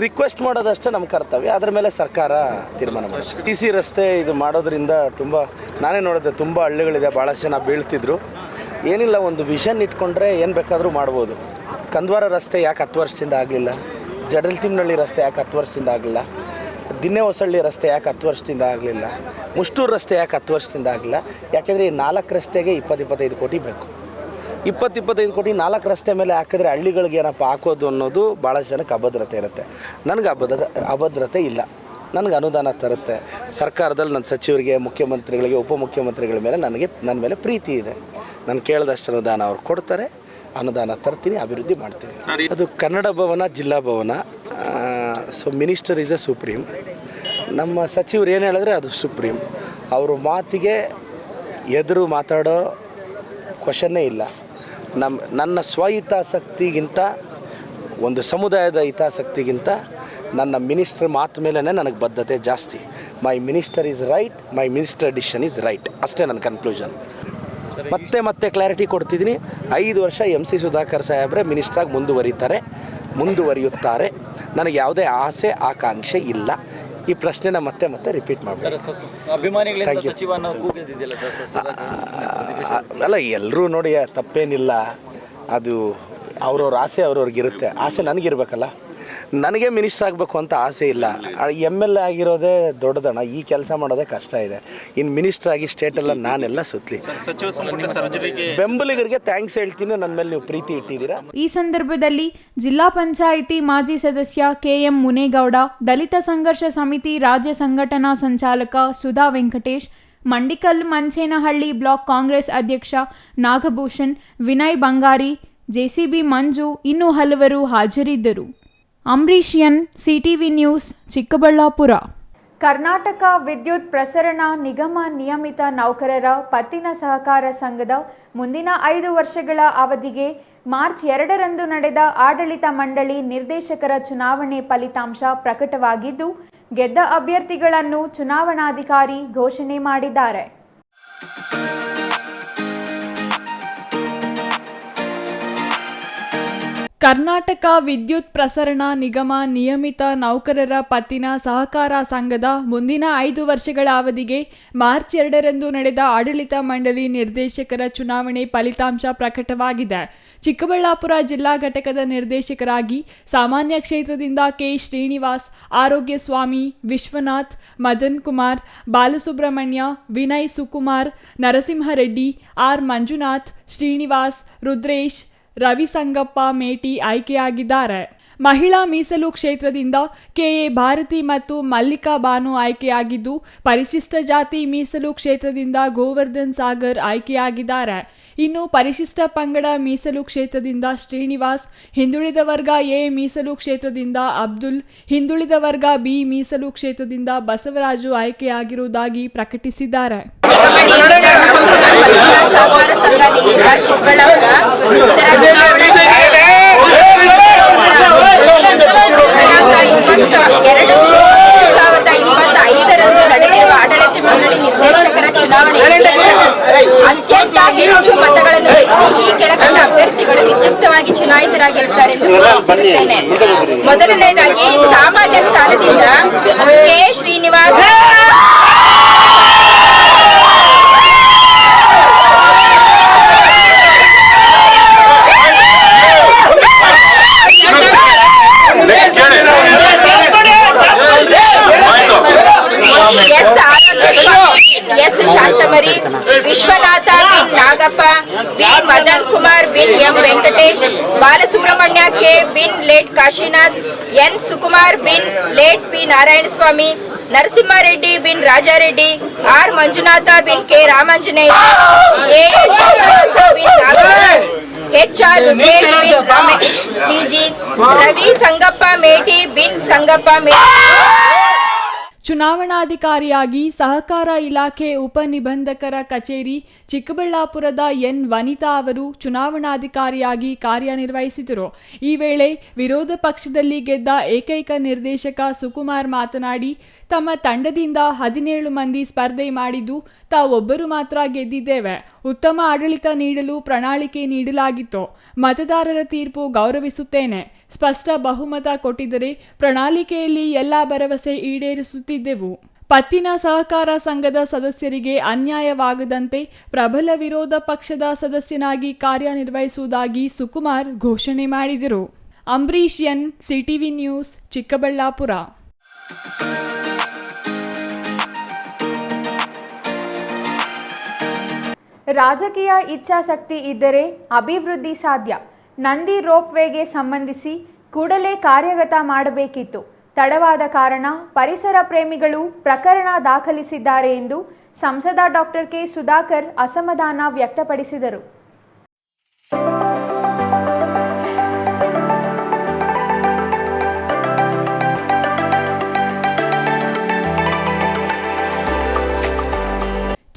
ರಿಕ್ವೆಸ್ಟ್ ಮಾಡೋದಷ್ಟೇ ನಮ್ಮ ಕರ್ತವ್ಯ. ಅದರ ಮೇಲೆ ಸರ್ಕಾರ ತೀರ್ಮಾನ ಮಾಡುತ್ತೆ. ಟಿ ಸಿ ರಸ್ತೆ ಇದು ಮಾಡೋದ್ರಿಂದ ತುಂಬ, ನಾನೇ ನೋಡಿದೆ, ತುಂಬ ಹಳ್ಳಿಗಳಿದೆ, ಭಾಳಷ್ಟು ಜನ ಬೀಳ್ತಿದ್ರು. ಏನಿಲ್ಲ, ಒಂದು ವಿಷನ್ ಇಟ್ಕೊಂಡ್ರೆ ಏನು ಬೇಕಾದರೂ ಮಾಡ್ಬೋದು. ಕಂದ್ವಾರ ರಸ್ತೆ ಯಾಕೆ 10 ವರ್ಷದಿಂದ ಆಗಲಿಲ್ಲ? ಜಡಲ್ತಿಮ್ನಹಳ್ಳಿ ರಸ್ತೆ ಯಾಕೆ 10 ವರ್ಷದಿಂದ ಆಗಲಿಲ್ಲ? ದಿನ್ನೆ ಹೊಸಳ್ಳಿ ರಸ್ತೆ ಯಾಕೆ 10 ವರ್ಷದಿಂದ ಆಗಲಿಲ್ಲ? ಮುಷ್ಟೂರು ರಸ್ತೆ ಯಾಕೆ 10 ವರ್ಷದಿಂದ ಆಗಲಿಲ್ಲ? ಯಾಕೆಂದರೆ ಈ 4 ರಸ್ತೆಗೆ 20-25 ಕೋಟಿ ಬೇಕು. 20-25 ಕೋಟಿ 4 ರಸ್ತೆ ಮೇಲೆ ಹಾಕಿದ್ರೆ ಹಳ್ಳಿಗಳಿಗೆ ಏನಪ್ಪ ಹಾಕೋದು ಅನ್ನೋದು ಭಾಳಷ್ಟು ಜನಕ್ಕೆ ಅಭದ್ರತೆ ಇರುತ್ತೆ. ನನಗೆ ಅಭದ್ರತೆ ಇಲ್ಲ. ನನಗೆ ಅನುದಾನ ತರುತ್ತೆ. ಸರ್ಕಾರದಲ್ಲಿ ನನ್ನ ಸಚಿವರಿಗೆ, ಮುಖ್ಯಮಂತ್ರಿಗಳಿಗೆ, ಉಪಮುಖ್ಯಮಂತ್ರಿಗಳ ಮೇಲೆ ನನ್ನ ಮೇಲೆ ಪ್ರೀತಿ ಇದೆ. ನಾನು ಕೇಳಿದಷ್ಟು ಅನುದಾನ ಅವ್ರು ಕೊಡ್ತಾರೆ. ಅನುದಾನ ತರ್ತೀನಿ, ಅಭಿವೃದ್ಧಿ ಮಾಡ್ತೀನಿ. ಅದು ಕನ್ನಡ ಭವನ, ಜಿಲ್ಲಾ ಭವನ. So minister is A supreme. ನಮ್ಮ ಸಚಿವರು ಏನು ಹೇಳಿದ್ರೆ ಅದು ಸುಪ್ರೀಂ. ಅವರು ಮಾತಿಗೆ ಎದುರು ಮಾತಾಡೋ ಕ್ವಶನ್ನೇ ಇಲ್ಲ. ನನ್ನ ಸ್ವಹಿತಾಸಕ್ತಿಗಿಂತ, ಒಂದು ಸಮುದಾಯದ ಹಿತಾಸಕ್ತಿಗಿಂತ ನನ್ನ ಮಿನಿಸ್ಟರ್ ಮಾತು ಮೇಲೇ ನನಗೆ ಬದ್ಧತೆ ಜಾಸ್ತಿ. My minister is right, my minister decision is right. ಅಷ್ಟೇ ನನ್ನ ಕನ್ಕ್ಲೂಷನ್. ಮತ್ತೆ ಕ್ಲಾರಿಟಿ ಕೊಡ್ತಿದ್ದೀನಿ. 5 ವರ್ಷ MC ಸುಧಾಕರ್ ಸಾಹೇಬ್ರೆ ಮಿನಿಸ್ಟ್ರಾಗಿ ಮುಂದುವರಿಯುತ್ತಾರೆ. ನನಗೆ ಯಾವುದೇ ಆಸೆ ಆಕಾಂಕ್ಷೆ ಇಲ್ಲ. ಈ ಪ್ರಶ್ನೆನ ಮತ್ತೆ ರಿಪೀಟ್ ಮಾಡ್ತಾರೆ. ಅಲ್ಲ, ಎಲ್ಲರೂ ನೋಡಿ, ತಪ್ಪೇನಿಲ್ಲ. ಅದು ಅವ್ರವ್ರ ಆಸೆ ಅವ್ರವ್ರಿಗಿರುತ್ತೆ. ಆಸೆ ನನಗಿರ್ಬೇಕಲ್ಲ. ನನಗೆ ಮಿನಿಸ್ಟರ್ ಆಗಬೇಕು ಅಂತ ಆಸೆ ಇಲ್ಲ. MLA ಆಗಿರೋದೇ ದೊಡ್ಡದಣ್ಣ. ಈ ಕೆಲಸ ಮಾಡೋದೇ ಕಷ್ಟ ಇದೆ. ಇನ್ನು ಮಿನಿಸ್ಟರ್ ಆಗಿ ಸ್ಟೇಟೆಲ್ಲ ನಾನೆಲ್ಲ ಸುತ್ತಲಿ. ಸಚಿವ ಸಂಪುಟ ಸರ್ಜರಿಗೆ ಬೆಂಬಲಿಗರಿಗೆ ಥ್ಯಾಂಕ್ಸ್ ಹೇಳ್ತೀನಿ. ನನ್ನ ಮೇಲೆ ನೀವು ಪ್ರೀತಿ ಇಟ್ಟಿದ್ದೀರಾ. ಈ ಸಂದರ್ಭದಲ್ಲಿ ಜಿಲ್ಲಾ ಪಂಚಾಯಿತಿ ಮಾಜಿ ಸದಸ್ಯ KM ಮುನೇಗೌಡ, ದಲಿತ ಸಂಘರ್ಷ ಸಮಿತಿ ರಾಜ್ಯ ಸಂಘಟನಾ ಸಂಚಾಲಕ ಸುಧಾ ವೆಂಕಟೇಶ್, ಮಂಡಿಕಲ್ ಮಂಚೇನಹಳ್ಳಿ ಬ್ಲಾಕ್ ಕಾಂಗ್ರೆಸ್ ಅಧ್ಯಕ್ಷ ನಾಗಭೂಷಣ್, ವಿನಯ್ ಬಂಗಾರಿ, JCB ಮಂಜು, ಇನ್ನೂ ಹಲವರು ಹಾಜರಿದ್ದರು. Ambarish N, CTV news, Chikkaballapur. Karnataka Vidyut Prasarana ನಿಗಮ ನಿಯಮಿತ ನೌಕರರ ಪತ್ತಿನ ಸಹಕಾರ ಸಂಘದ ಮುಂದಿನ 5 ವರ್ಷಗಳ ಅವಧಿಗೆ ಮಾರ್ಚ್ 2ರಂದು ನಡೆದ ಆಡಳಿತ ಮಂಡಳಿ ನಿರ್ದೇಶಕರ ಚುನಾವಣೆ ಫಲಿತಾಂಶ ಪ್ರಕಟವಾಗಿದ್ದು, ಗೆದ್ದ ಅಭ್ಯರ್ಥಿಗಳನ್ನು ಚುನಾವಣಾಧಿಕಾರಿ ಘೋಷಣೆ ಮಾಡಿದ್ದಾರೆ. ಕರ್ನಾಟಕ ವಿದ್ಯುತ್ ಪ್ರಸರಣ ನಿಗಮ ನಿಯಮಿತ ನೌಕರರ ಪತ್ತಿನ ಸಹಕಾರ ಸಂಘದ ಮುಂದಿನ 5 ವರ್ಷಗಳ ಅವಧಿಗೆ ಮಾರ್ಚ್ 2ರಂದು ನಡೆದ ಆಡಳಿತ ಮಂಡಳಿ ನಿರ್ದೇಶಕರ ಚುನಾವಣೆ ಫಲಿತಾಂಶ ಪ್ರಕಟವಾಗಿದೆ. ಚಿಕ್ಕಬಳ್ಳಾಪುರ ಜಿಲ್ಲಾ ಘಟಕದ ನಿರ್ದೇಶಕರಾಗಿ ಸಾಮಾನ್ಯ ಕ್ಷೇತ್ರದಿಂದ K. ಶ್ರೀನಿವಾಸ್, ಆರೋಗ್ಯ ಸ್ವಾಮಿ, ವಿಶ್ವನಾಥ್, ಮದನ್ ಕುಮಾರ್, ಬಾಲಸುಬ್ರಹ್ಮಣ್ಯ, ವಿನಯ್ ಸುಕುಮಾರ್, ನರಸಿಂಹರೆಡ್ಡಿ, R. ಮಂಜುನಾಥ್, ಶ್ರೀನಿವಾಸ್, ರುದ್ರೇಶ್, ರವಿ ಸಂಗಪ್ಪ ಮೇಟಿ ಆಯ್ಕೆಯಾಗಿದ್ದಾರೆ. ಮಹಿಳಾ ಮೀಸಲು ಕ್ಷೇತ್ರದಿಂದ KA ಭಾರತಿ ಮತ್ತು ಮಲ್ಲಿಕಾ ಬಾನು ಆಯ್ಕೆಯಾಗಿದ್ದು, ಪರಿಶಿಷ್ಟ ಜಾತಿ ಮೀಸಲು ಕ್ಷೇತ್ರದಿಂದ ಗೋವರ್ಧನ್ ಸಾಗರ್ ಆಯ್ಕೆಯಾಗಿದ್ದಾರೆ. ಇನ್ನು ಪರಿಶಿಷ್ಟ ಪಂಗಡ ಮೀಸಲು ಕ್ಷೇತ್ರದಿಂದ ಶ್ರೀನಿವಾಸ್, ಹಿಂದುಳಿದ ವರ್ಗ A ಮೀಸಲು ಕ್ಷೇತ್ರದಿಂದ ಅಬ್ದುಲ್, ಹಿಂದುಳಿದ ವರ್ಗ B ಮೀಸಲು ಕ್ಷೇತ್ರದಿಂದ ಬಸವರಾಜು ಆಯ್ಕೆಯಾಗಿರುವುದಾಗಿ ಪ್ರಕಟಿಸಿದ್ದಾರೆ. ನಡೆದಿರುವ ಆಡಳಿತ ಮಂಡಳಿ ನಿರ್ದೇಶಕರ ಚುನಾವಣೆಯಲ್ಲಿ ಅತ್ಯಂತ ಹೆಚ್ಚು ಮತಗಳನ್ನು ಗಳಿಸಿ ಈ ಕೆಳಕಂಡ ಅಭ್ಯರ್ಥಿಗಳು ವಿದ್ಯುಕ್ತವಾಗಿ ಚುನಾಯಿತರಾಗಿರುತ್ತಾರೆ ಎಂದು ಘೋಷಿಸುತ್ತೇನೆ. ಮೊದಲನೇದಾಗಿ ಸಾಮಾನ್ಯ ಸ್ಥಾನದಿಂದ K. ಶ್ರೀನಿವಾಸ್, S. ಶಾಂತಮರಿ, ವಿಶ್ವನಾಥ ಬಿನ್ ನಾಗಪ್ಪ, B. ಮದನ್ ಕುಮಾರ್ ಬಿನ್ M. ವೆಂಕಟೇಶ್, ಬಾಲಸುಬ್ರಹ್ಮಣ್ಯ K. ಬಿನ್ ಲೇಟ್ ಕಾಶಿನಾಥ್, N. ಸುಕುಮಾರ್ ಬಿನ್ ಲೇಟ್ P. ನಾರಾಯಣಸ್ವಾಮಿ, ನರಸಿಂಹಾರೆಡ್ಡಿ ಬಿನ್ ರಾಜಾರೆಡ್ಡಿ, R. ಮಂಜುನಾಥ ಬಿನ್ K. ರಾಮಾಂಜನೇಯ, A. ಬಿನ್ ನಾಗರಾಜ್, HR. ರುದ್ರೇಶ್ ಬಿನ್ ರಮೇಶ್ TG, ರವಿ ಸಂಗಪ್ಪ ಮೇಟಿ ಬಿನ್ ಸಂಗಪ್ಪ ಮೇಟಿ. ಚುನಾವಣಾಧಿಕಾರಿಯಾಗಿ ಸಹಕಾರ ಇಲಾಖೆ ಉಪನಿಬಂಧಕರ ಕಚೇರಿ ಚಿಕ್ಕಬಳ್ಳಾಪುರದ ಎನ್ ವನಿತಾ ಅವರು ಚುನಾವಣಾಧಿಕಾರಿಯಾಗಿ ಕಾರ್ಯನಿರ್ವಹಿಸಿದರು. ಈ ವೇಳೆ ವಿರೋಧ ಪಕ್ಷದಲ್ಲಿ ಗೆದ್ದ ಏಕೈಕ ನಿರ್ದೇಶಕ ಸುಕುಮಾರ್ ಮಾತನಾಡಿ, ತಮ್ಮ ತಂಡದಿಂದ 17 ಮಂದಿ ಸ್ಪರ್ಧೆ ಮಾಡಿದ್ದು ತಾವೊಬ್ಬರು ಮಾತ್ರ ಗೆದ್ದಿದ್ದೇವೆ. ಉತ್ತಮ ಆಡಳಿತ ನೀಡಲು ಪ್ರಣಾಳಿಕೆ ನೀಡಲಾಗಿತ್ತು. ಮತದಾರರ ತೀರ್ಪು ಗೌರವಿಸುತ್ತೇನೆ. ಸ್ಪಷ್ಟ ಬಹುಮತ ಕೊಟ್ಟಿದ್ದರೆ ಪ್ರಣಾಳಿಕೆಯಲ್ಲಿ ಎಲ್ಲ ಭರವಸೆ ಈಡೇರಿಸುತ್ತಿದ್ದೆವು. ಪತ್ತಿನ ಸಹಕಾರ ಸಂಘದ ಸದಸ್ಯರಿಗೆ ಅನ್ಯಾಯವಾಗದಂತೆ ಪ್ರಬಲ ವಿರೋಧ ಪಕ್ಷದ ಸದಸ್ಯನಾಗಿ ಕಾರ್ಯನಿರ್ವಹಿಸುವುದಾಗಿ ಸುಕುಮಾರ್ ಘೋಷಣೆ ಮಾಡಿದರು. Ambarish N, CTV news, Chikkaballapur. ರಾಜಕೀಯ ಇಚ್ಛಾಶಕ್ತಿ ಇದ್ದರೆ ಅಭಿವೃದ್ಧಿ ಸಾಧ್ಯ. ನಂದಿ ರೋಪ್ವೇಗೆ ಸಂಬಂಧಿಸಿ ಕೂಡಲೇ ಕಾರ್ಯಗತ ಮಾಡಬೇಕಿತ್ತು. ತಡವಾದ ಕಾರಣ ಪರಿಸರ ಪ್ರೇಮಿಗಳು ಪ್ರಕರಣ ದಾಖಲಿಸಿದ್ದಾರೆ ಎಂದು ಸಂಸದ ಡಾಕ್ಟರ್ ಕೆ ಸುಧಾಕರ್ ಅಸಮಾಧಾನ ವ್ಯಕ್ತಪಡಿಸಿದರು.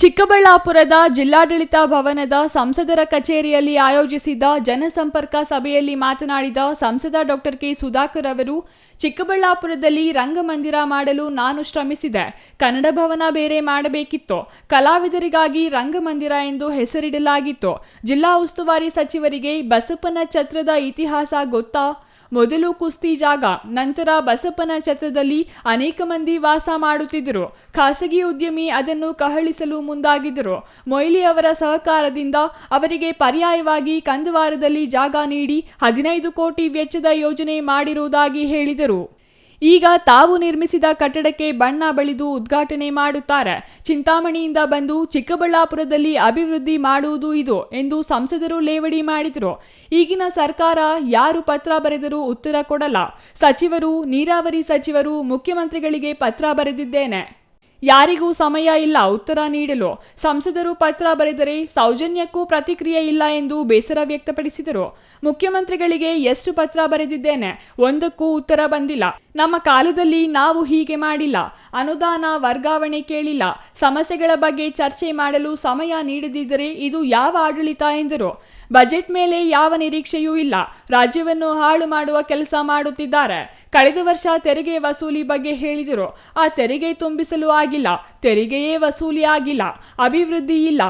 ಚಿಕ್ಕಬಳ್ಳಾಪುರದ ಜಿಲ್ಲಾಡಳಿತ ಭವನದ ಸಂಸದರ ಕಚೇರಿಯಲ್ಲಿ ಆಯೋಜಿಸಿದ್ದ ಜನಸಂಪರ್ಕ ಸಭೆಯಲ್ಲಿ ಮಾತನಾಡಿದ ಸಂಸದ ಡಾಕ್ಟರ್ ಕೆ ಸುಧಾಕರ್ ಅವರು, ಚಿಕ್ಕಬಳ್ಳಾಪುರದಲ್ಲಿ ರಂಗಮಂದಿರ ಮಾಡಲು ನಾನು ಶ್ರಮಿಸಿದೆ. ಕನ್ನಡ ಭವನ ಬೇರೆ ಮಾಡಬೇಕಿತ್ತು. ಕಲಾವಿದರಿಗಾಗಿ ರಂಗಮಂದಿರ ಎಂದು ಹೆಸರಿಡಲಾಗಿತ್ತು. ಜಿಲ್ಲಾ ಉಸ್ತುವಾರಿ ಸಚಿವರಿಗೆ ಬಸಪ್ಪನ ಛತ್ರದ ಇತಿಹಾಸ ಗೊತ್ತಾ? ಮೊದಲು ಕುಸ್ತಿ ಜಾಗ, ನಂತರ ಬಸಪ್ಪನ ಛತ್ರದಲ್ಲಿ ಅನೇಕ ಮಂದಿ ವಾಸ ಮಾಡುತ್ತಿದ್ದರು. ಖಾಸಗಿ ಉದ್ಯಮಿ ಅದನ್ನು ಕಹಳಿಸಲು ಮುಂದಾಗಿದ್ದರು. ಮೊಯ್ಲಿ ಅವರ ಸಹಕಾರದಿಂದ ಅವರಿಗೆ ಪರ್ಯಾಯವಾಗಿ ಕಂದವಾರದಲ್ಲಿ ಜಾಗ ನೀಡಿ 15 ಕೋಟಿ ವೆಚ್ಚದ ಯೋಜನೆ ಮಾಡಿರುವುದಾಗಿ ಹೇಳಿದರು. ಈಗ ತಾವು ನಿರ್ಮಿಸಿದ ಕಟ್ಟಡಕ್ಕೆ ಬಣ್ಣ ಬಳಿದು ಉದ್ಘಾಟನೆ ಮಾಡುತ್ತಾರೆ. ಚಿಂತಾಮಣಿಯಿಂದ ಬಂದು ಚಿಕ್ಕಬಳ್ಳಾಪುರದಲ್ಲಿ ಅಭಿವೃದ್ಧಿ ಮಾಡುವುದು ಇದು ಎಂದು ಸಂಸದರು ಲೇವಡಿ ಮಾಡಿದರು. ಈಗಿನ ಸರ್ಕಾರ ಯಾರು ಪತ್ರ ಬರೆದರೂ ಉತ್ತರ ಕೊಡಲ್ಲ. ಸಚಿವರು, ನೀರಾವರಿ ಸಚಿವರು, ಮುಖ್ಯಮಂತ್ರಿಗಳಿಗೆ ಪತ್ರ ಬರೆದಿದ್ದೇನೆ. ಯಾರಿಗೂ ಸಮಯ ಇಲ್ಲ ಉತ್ತರ ನೀಡಲು. ಸಂಸದರು ಪತ್ರ ಬರೆದರೆ ಸೌಜನ್ಯಕ್ಕೂ ಪ್ರತಿಕ್ರಿಯೆ ಇಲ್ಲ ಎಂದು ಬೇಸರ ವ್ಯಕ್ತಪಡಿಸಿದರು. ಮುಖ್ಯಮಂತ್ರಿಗಳಿಗೆ ಎಷ್ಟು ಪತ್ರ ಬರೆದಿದ್ದೇನೆ, ಒಂದಕ್ಕೂ ಉತ್ತರ ಬಂದಿಲ್ಲ. ನಮ್ಮ ಕಾಲದಲ್ಲಿ ನಾವು ಹೀಗೆ ಮಾಡಿಲ್ಲ. ಅನುದಾನ ವರ್ಗಾವಣೆ ಕೇಳಿಲ್ಲ. ಸಮಸ್ಯೆಗಳ ಬಗ್ಗೆ ಚರ್ಚೆ ಮಾಡಲು ಸಮಯ ನೀಡದಿದ್ದರೆ ಇದು ಯಾವ ಆಡಳಿತ ಎಂದರು. ಬಜೆಟ್ ಮೇಲೆ ಯಾವ ನಿರೀಕ್ಷೆಯೂ ಇಲ್ಲ. ರಾಜ್ಯವನ್ನು ಹಾಳು ಮಾಡುವ ಕೆಲಸ ಮಾಡುತ್ತಿದ್ದಾರೆ. ಕಳೆದ ವರ್ಷ ತೆರಿಗೆ ವಸೂಲಿ ಬಗ್ಗೆ ಹೇಳಿದರು. ಆ ತೆರಿಗೆ ತುಂಬಿಸಲು ಆಗಿಲ್ಲ. ತೆರಿಗೆಯೇ ವಸೂಲಿ ಆಗಿಲ್ಲ. ಅಭಿವೃದ್ಧಿ ಇಲ್ಲ.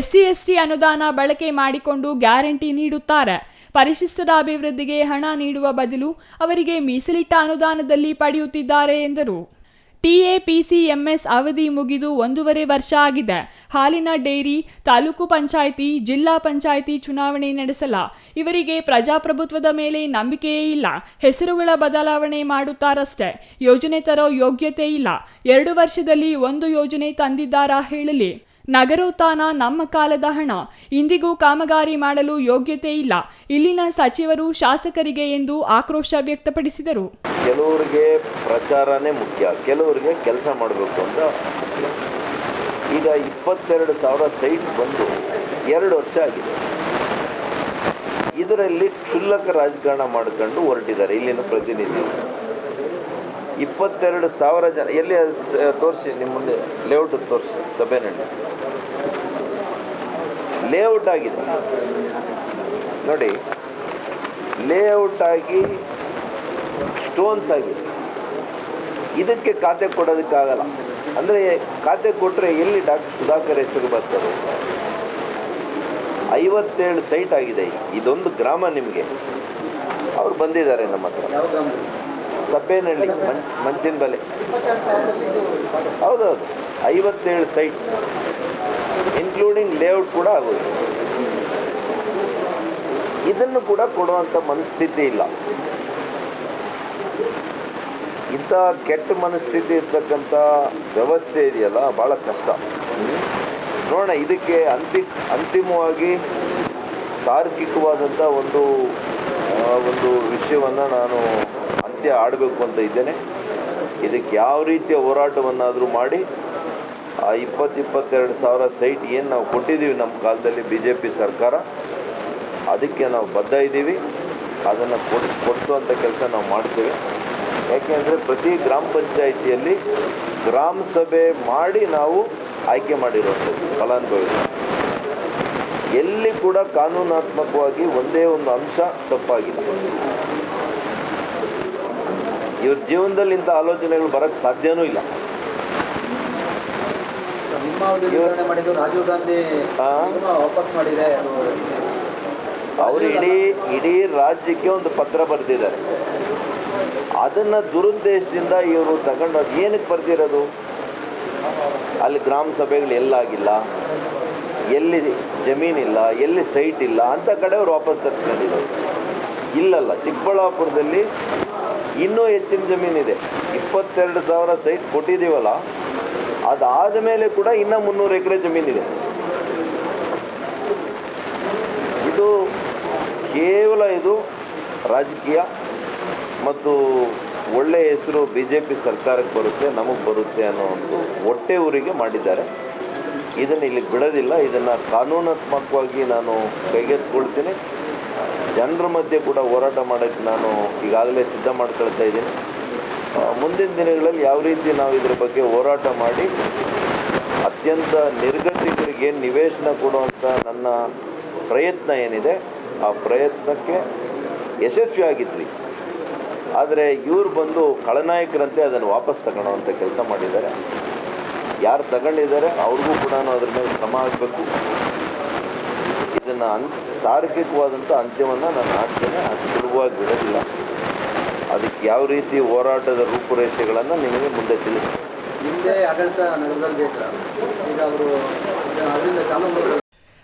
SC ST ಅನುದಾನ ಬಳಕೆ ಮಾಡಿಕೊಂಡು ಗ್ಯಾರಂಟಿ ನೀಡುತ್ತಾರೆ. ಪರಿಶಿಷ್ಟರ ಅಭಿವೃದ್ಧಿಗೆ ಹಣ ನೀಡುವ ಬದಲು ಅವರಿಗೆ ಮೀಸಲಿಟ್ಟ ಅನುದಾನದಲ್ಲಿ ಪಡೆಯುತ್ತಿದ್ದಾರೆ ಎಂದರು. TAPCMS ಅವಧಿ ಮುಗಿದು 1.5 ವರ್ಷ ಆಗಿದೆ. ಹಾಲಿನ ಡೈರಿ, ತಾಲೂಕು ಪಂಚಾಯಿತಿ, ಜಿಲ್ಲಾ ಪಂಚಾಯಿತಿ ಚುನಾವಣೆ ನಡೆಸಲ್ಲ. ಇವರಿಗೆ ಪ್ರಜಾಪ್ರಭುತ್ವದ ಮೇಲೆ ನಂಬಿಕೆಯೇ ಇಲ್ಲ. ಹೆಸರುಗಳ ಬದಲಾವಣೆ ಮಾಡುತ್ತಾರಷ್ಟೇ. ಯೋಜನೆ ತರೋ ಯೋಗ್ಯತೆ ಇಲ್ಲ. 2 ವರ್ಷದಲ್ಲಿ ಒಂದು ಯೋಜನೆ ತಂದಿದ್ದಾರಾ ಹೇಳಲಿ. ನಗರೋತ್ಥಾನ ನಮ್ಮ ಕಾಲದ ಹಣ. ಇಂದಿಗೂ ಕಾಮಗಾರಿ ಮಾಡಲು ಯೋಗ್ಯತೆ ಇಲ್ಲ. ಇಲ್ಲಿನ ಸಚಿವರು ಶಾಸಕರಿಗೆ ಎಂದು ಆಕ್ರೋಶ ವ್ಯಕ್ತಪಡಿಸಿದರು. ಕೆಲವರಿಗೆ ಪ್ರಚಾರನೇ ಮುಖ್ಯ, ಕೆಲವರಿಗೆ ಕೆಲಸ ಮಾಡಬೇಕು ಅಂತ. ಈಗ 22,000 ಸೈಟ್ ಬಂದು 2 ವರ್ಷ ಆಗಿದೆ. ಇದರಲ್ಲಿ ಕ್ಷುಲ್ಲಕ ರಾಜಕಾರಣ ಮಾಡಿಕೊಂಡು ಹೊರಟಿದ್ದಾರೆ ಇಲ್ಲಿನ ಪ್ರತಿನಿಧಿ. 22,000 ಜನ ಎಲ್ಲಿ ತೋರಿಸಿ, ನಿಮ್ಮ ಮುಂದೆ ಲೇಔಟ್ ತೋರಿಸಿ. ಸಭೆನಲ್ಲಿ ಲೇಔಟ್ ಆಗಿದೆ ನೋಡಿ, ಲೇಔಟ್ ಆಗಿ ಸ್ಟೋನ್ಸ್ ಆಗಿದೆ. ಇದಕ್ಕೆ ಖಾತೆ ಕೊಡೋದಕ್ಕಾಗಲ್ಲ. ಅಂದರೆ ಖಾತೆ ಕೊಟ್ಟರೆ ಎಲ್ಲಿ ಡಾಕ್ಟರ್ ಸುಧಾಕರ್ ಹೆಸರು ಬರ್ತದೆ? 57 ಸೈಟ್ ಆಗಿದೆ. ಇದೊಂದು ಗ್ರಾಮ ನಿಮಗೆ. ಅವ್ರು ಬಂದಿದ್ದಾರೆ ನಮ್ಮ ಹತ್ರ. ಸಭೆನಲ್ಲಿ ಮಂಚಿನ ಬಲೆ. ಹೌದೌದು, 57 ಸೈಟ್ ಇನ್ಕ್ಲೂಡಿಂಗ್ ಲೇಔಟ್ ಕೂಡ ಆಗೋದು. ಇದನ್ನು ಕೂಡ ಕೊಡುವಂಥ ಮನಸ್ಥಿತಿ ಇಲ್ಲ. ಇಂಥ ಕೆಟ್ಟ ಮನಸ್ಥಿತಿ ಇರ್ತಕ್ಕಂಥ ವ್ಯವಸ್ಥೆ ಇದೆಯಲ್ಲ, ಭಾಳ ಕಷ್ಟ. ನೋಡೋಣ, ಇದಕ್ಕೆ ಅಂತಿಮವಾಗಿ ತಾರ್ಕಿಕವಾದಂಥ ಒಂದು ವಿಷಯವನ್ನು ನಾನು ಅಂತ್ಯ ಆಡಬೇಕು ಅಂತ ಇದ್ದೇನೆ. ಇದಕ್ಕೆ ಯಾವ ರೀತಿಯ ಹೋರಾಟವನ್ನಾದರೂ ಮಾಡಿ ಆ 22 ಸಾವಿರ ಸೈಟ್ ಏನು ನಾವು ಕೊಟ್ಟಿದ್ದೀವಿ ನಮ್ಮ ಕಾಲದಲ್ಲಿ BJP ಸರ್ಕಾರ, ಅದಕ್ಕೆ ನಾವು ಬದ್ಧ ಇದ್ದೀವಿ. ಅದನ್ನು ಕೊಡಿಸುವಂಥ ಕೆಲಸ ನಾವು ಮಾಡ್ತೇವೆ. ಯಾಕೆಂದರೆ ಪ್ರತಿ ಗ್ರಾಮ ಪಂಚಾಯಿತಿಯಲ್ಲಿ ಗ್ರಾಮ ಸಭೆ ಮಾಡಿ ನಾವು ಆಯ್ಕೆ ಮಾಡಿರುವಂಥದ್ದು ಫಲಾನುಭವಿಗಳು. ಎಲ್ಲಿ ಕೂಡ ಕಾನೂನಾತ್ಮಕವಾಗಿ ಒಂದೇ ಒಂದು ಅಂಶ ತಪ್ಪಾಗಿಲ್ಲ. ಇವ್ರ ಜೀವನದಲ್ಲಿ ಇಂಥ ಆಲೋಚನೆಗಳು ಬರೋಕ್ಕೆ ಸಾಧ್ಯನೂ ಇಲ್ಲ. ರಾಜೀವ್ ಗಾಂಧಿ ವಾಪಸ್ ಮಾಡಿದೆ. ಅವರು ಇಡೀ ರಾಜ್ಯಕ್ಕೆ ಒಂದು ಪತ್ರ ಬರೆದಿದ್ದಾರೆ. ಅದನ್ನು ದುರುದ್ದೇಶದಿಂದ ಇವರು ತಗೊಂಡು ಅದು ಏನಕ್ಕೆ ಬರ್ದಿರೋದು? ಅಲ್ಲಿ ಗ್ರಾಮ ಸಭೆಗಳು ಎಲ್ಲಾಗಿಲ್ಲ, ಎಲ್ಲಿ ಜಮೀನಿಲ್ಲ, ಎಲ್ಲಿ ಸೈಟ್ ಇಲ್ಲ ಅಂತ ಕಡೆ ಅವ್ರು ವಾಪಸ್ ತರಿಸ್ಕೊಂಡಿದ್ದಾರೆ. ಇಲ್ಲಲ್ಲ, ಚಿಕ್ಕಬಳ್ಳಾಪುರದಲ್ಲಿ ಇನ್ನೂ ಹೆಚ್ಚಿನ ಜಮೀನಿದೆ. 22,000 ಸೈಟ್ ಕೊಟ್ಟಿದ್ದೀವಲ್ಲ, ಅದಾದ ಮೇಲೆ ಕೂಡ ಇನ್ನೂ 300 ಎಕರೆ ಜಮೀನಿದೆ. ಇದು ಕೇವಲ ಇದು ರಾಜಕೀಯ ಮತ್ತು ಒಳ್ಳೆಯ ಹೆಸರು BJP ಸರ್ಕಾರಕ್ಕೆ ಬರುತ್ತೆ, ನಮಗೆ ಬರುತ್ತೆ ಅನ್ನೋ ಒಂದು ಹೊಟ್ಟೆ ಊರಿಗೆ ಮಾಡಿದ್ದಾರೆ. ಇದನ್ನು ಇಲ್ಲಿ ಬಿಡೋದಿಲ್ಲ. ಇದನ್ನು ಕಾನೂನಾತ್ಮಕವಾಗಿ ನಾನು ಕೈಗೆತ್ತಿಕೊಳ್ತೀನಿ. ಜನರ ಮಧ್ಯೆ ಕೂಡ ಹೋರಾಟ ಮಾಡೋಕ್ಕೆ ನಾನು ಈಗಾಗಲೇ ಸಿದ್ಧ ಮಾಡ್ಕೊಳ್ತಾ ಇದ್ದೀನಿ. ಮುಂದಿನ ದಿನಗಳಲ್ಲಿ ಯಾವ ರೀತಿ ನಾವು ಇದರ ಬಗ್ಗೆ ಹೋರಾಟ ಮಾಡಿ ಅತ್ಯಂತ ನಿರ್ಗತಿಕರಿಗೆ ನಿವೇಶನ ಕೊಡುವಂಥ ನನ್ನ ಪ್ರಯತ್ನ ಏನಿದೆ, ಆ ಪ್ರಯತ್ನಕ್ಕೆ ಯಶಸ್ವಿಯಾಗಿದ್ವಿ. ಆದರೆ ಇವರು ಬಂದು ಖಳನಾಯಕರಂತೆ ಅದನ್ನು ವಾಪಸ್ ತಗೊಳ್ಳೋವಂಥ ಕೆಲಸ ಮಾಡಿದ್ದಾರೆ. ಯಾರು ತಗೊಂಡಿದ್ದಾರೆ ಅವ್ರಿಗೂ ಕೂಡ ಅದ್ರ ಮೇಲೆ ಕ್ರಮ ಆಗಬೇಕು. ಇದನ್ನು ತಾರ್ಕಿಕವಾದಂಥ ಅಂತ್ಯವನ್ನು ನಾನು ಹಾಕ್ತೇನೆ. ಅದು ಸುಲಭವಾಗಿ ಬಿಡೋದಿಲ್ಲ. ಅದಕ್ಕೆ ಯಾವ ರೀತಿ ಹೋರಾಟದ ರೂಪುರೇಷೆಗಳನ್ನು ನಿಮಗೆ ಮುಂದೆ ತಿಳಿಸ್ತೀನಿ. ಹಿಂದೆ ಆಡಳಿತ ನಗರದಲ್ಲಿ ಈಗ ಅವರು ಅದರಿಂದ ಕಾನೂನು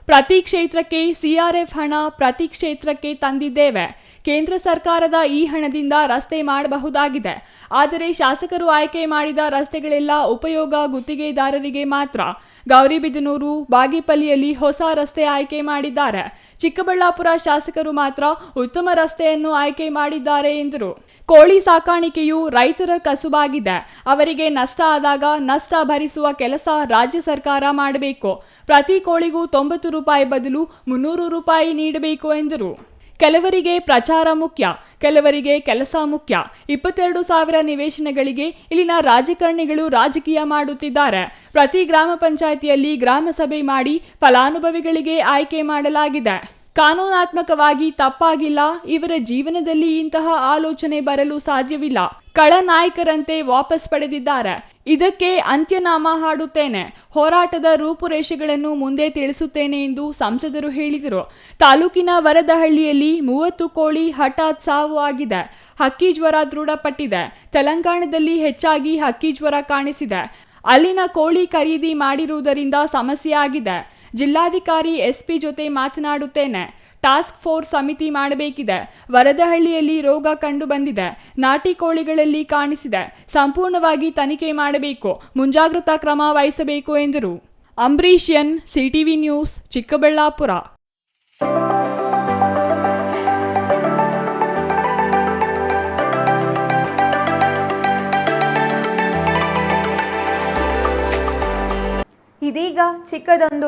ಪ್ರತಿ ಕ್ಷೇತ್ರಕ್ಕೆ CRF ಹಣ ಪ್ರತಿ ಕ್ಷೇತ್ರಕ್ಕೆ ತಂದಿದ್ದೇವೆ. ಕೇಂದ್ರ ಸರ್ಕಾರದ ಈ ಹಣದಿಂದ ರಸ್ತೆ ಮಾಡಬಹುದಾಗಿದೆ. ಆದರೆ ಶಾಸಕರು ಆಯ್ಕೆ ಮಾಡಿದ ರಸ್ತೆಗಳೆಲ್ಲ ಉಪಯೋಗ ಗುತ್ತಿಗೆದಾರರಿಗೆ ಮಾತ್ರ. ಗೌರಿಬಿದನೂರು, ಬಾಗೇಪಲ್ಲಿಯಲ್ಲಿ ಹೊಸ ರಸ್ತೆ ಆಯ್ಕೆ ಮಾಡಿದ್ದಾರೆ. ಚಿಕ್ಕಬಳ್ಳಾಪುರ ಶಾಸಕರು ಮಾತ್ರ ಉತ್ತಮ ರಸ್ತೆಯನ್ನು ಆಯ್ಕೆ ಮಾಡಿದ್ದಾರೆ ಎಂದರು. ಕೋಳಿ ಸಾಕಾಣಿಕೆಯು ರೈತರ ಕಸುಬಾಗಿದೆ. ಅವರಿಗೆ ನಷ್ಟ ಆದಾಗ ನಷ್ಟ ಭರಿಸುವ ಕೆಲಸ ರಾಜ್ಯ ಸರ್ಕಾರ ಮಾಡಬೇಕು. ಪ್ರತಿ ಕೋಳಿಗೂ 90 ರೂಪಾಯಿ ಬದಲು 300 ರೂಪಾಯಿ ನೀಡಬೇಕು ಎಂದರು. ಕೆಲವರಿಗೆ ಪ್ರಚಾರ ಮುಖ್ಯ, ಕೆಲವರಿಗೆ ಕೆಲಸ ಮುಖ್ಯ. 22,000 ನಿವೇಶನಗಳಿಗೆ ಇಲ್ಲಿನ ರಾಜಕಾರಣಿಗಳು ರಾಜಕೀಯ ಮಾಡುತ್ತಿದ್ದಾರೆ. ಪ್ರತಿ ಗ್ರಾಮ ಪಂಚಾಯಿತಿಯಲ್ಲಿ ಗ್ರಾಮ ಸಭೆ ಮಾಡಿ ಫಲಾನುಭವಿಗಳಿಗೆ ಆಯ್ಕೆ ಮಾಡಲಾಗಿದೆ. ಕಾನೂನಾತ್ಮಕವಾಗಿ ತಪ್ಪಾಗಿಲ್ಲ. ಇವರ ಜೀವನದಲ್ಲಿ ಇಂತಹ ಆಲೋಚನೆ ಬರಲು ಸಾಧ್ಯವಿಲ್ಲ. ಖಳನಾಯಕರಂತೆ ವಾಪಸ್ ಪಡೆದಿದ್ದಾರೆ. ಇದಕ್ಕೆ ಅಂತ್ಯನಾಮ ಹಾಡುತ್ತೇನೆ. ಹೋರಾಟದ ರೂಪುರೇಷೆಗಳನ್ನು ಮುಂದೆ ತಿಳಿಸುತ್ತೇನೆ ಎಂದು ಸಂಸದರು ಹೇಳಿದರು. ತಾಲೂಕಿನ ವರದಹಳ್ಳಿಯಲ್ಲಿ 30 ಕೋಳಿ ಹಠಾತ್ ಸಾವು ಆಗಿದೆ. ಹಕ್ಕಿ ಜ್ವರ ದೃಢಪಟ್ಟಿದೆ. ತೆಲಂಗಾಣದಲ್ಲಿ ಹೆಚ್ಚಾಗಿ ಹಕ್ಕಿ ಜ್ವರ ಕಾಣಿಸಿದೆ. ಅಲ್ಲಿನ ಕೋಳಿ ಖರೀದಿ ಮಾಡಿರುವುದರಿಂದ ಸಮಸ್ಯೆ ಆಗಿದೆ. ಜಿಲ್ಲಾಧಿಕಾರಿ SP ಜೊತೆ ಮಾತನಾಡುತ್ತೇನೆ. ಟಾಸ್ಕ್ ಫೋರ್ಸ್ ಸಮಿತಿ ಮಾಡಬೇಕಿದೆ. ವರದಹಳ್ಳಿಯಲ್ಲಿ ರೋಗ ಕಂಡು ಬಂದಿದೆ. ನಾಟಿ ಕೋಳಿಗಳಲ್ಲಿ ಕಾಣಿಸಿದೆ. ಸಂಪೂರ್ಣವಾಗಿ ತನಿಖೆ ಮಾಡಬೇಕು. ಮುಂಜಾಗ್ರತಾ ಕ್ರಮ ವಹಿಸಬೇಕು ಎಂದರು. Ambarish N, CTV news, Chikkaballapur. ಇದೀಗ ಚಿಕ್ಕದೊಂದು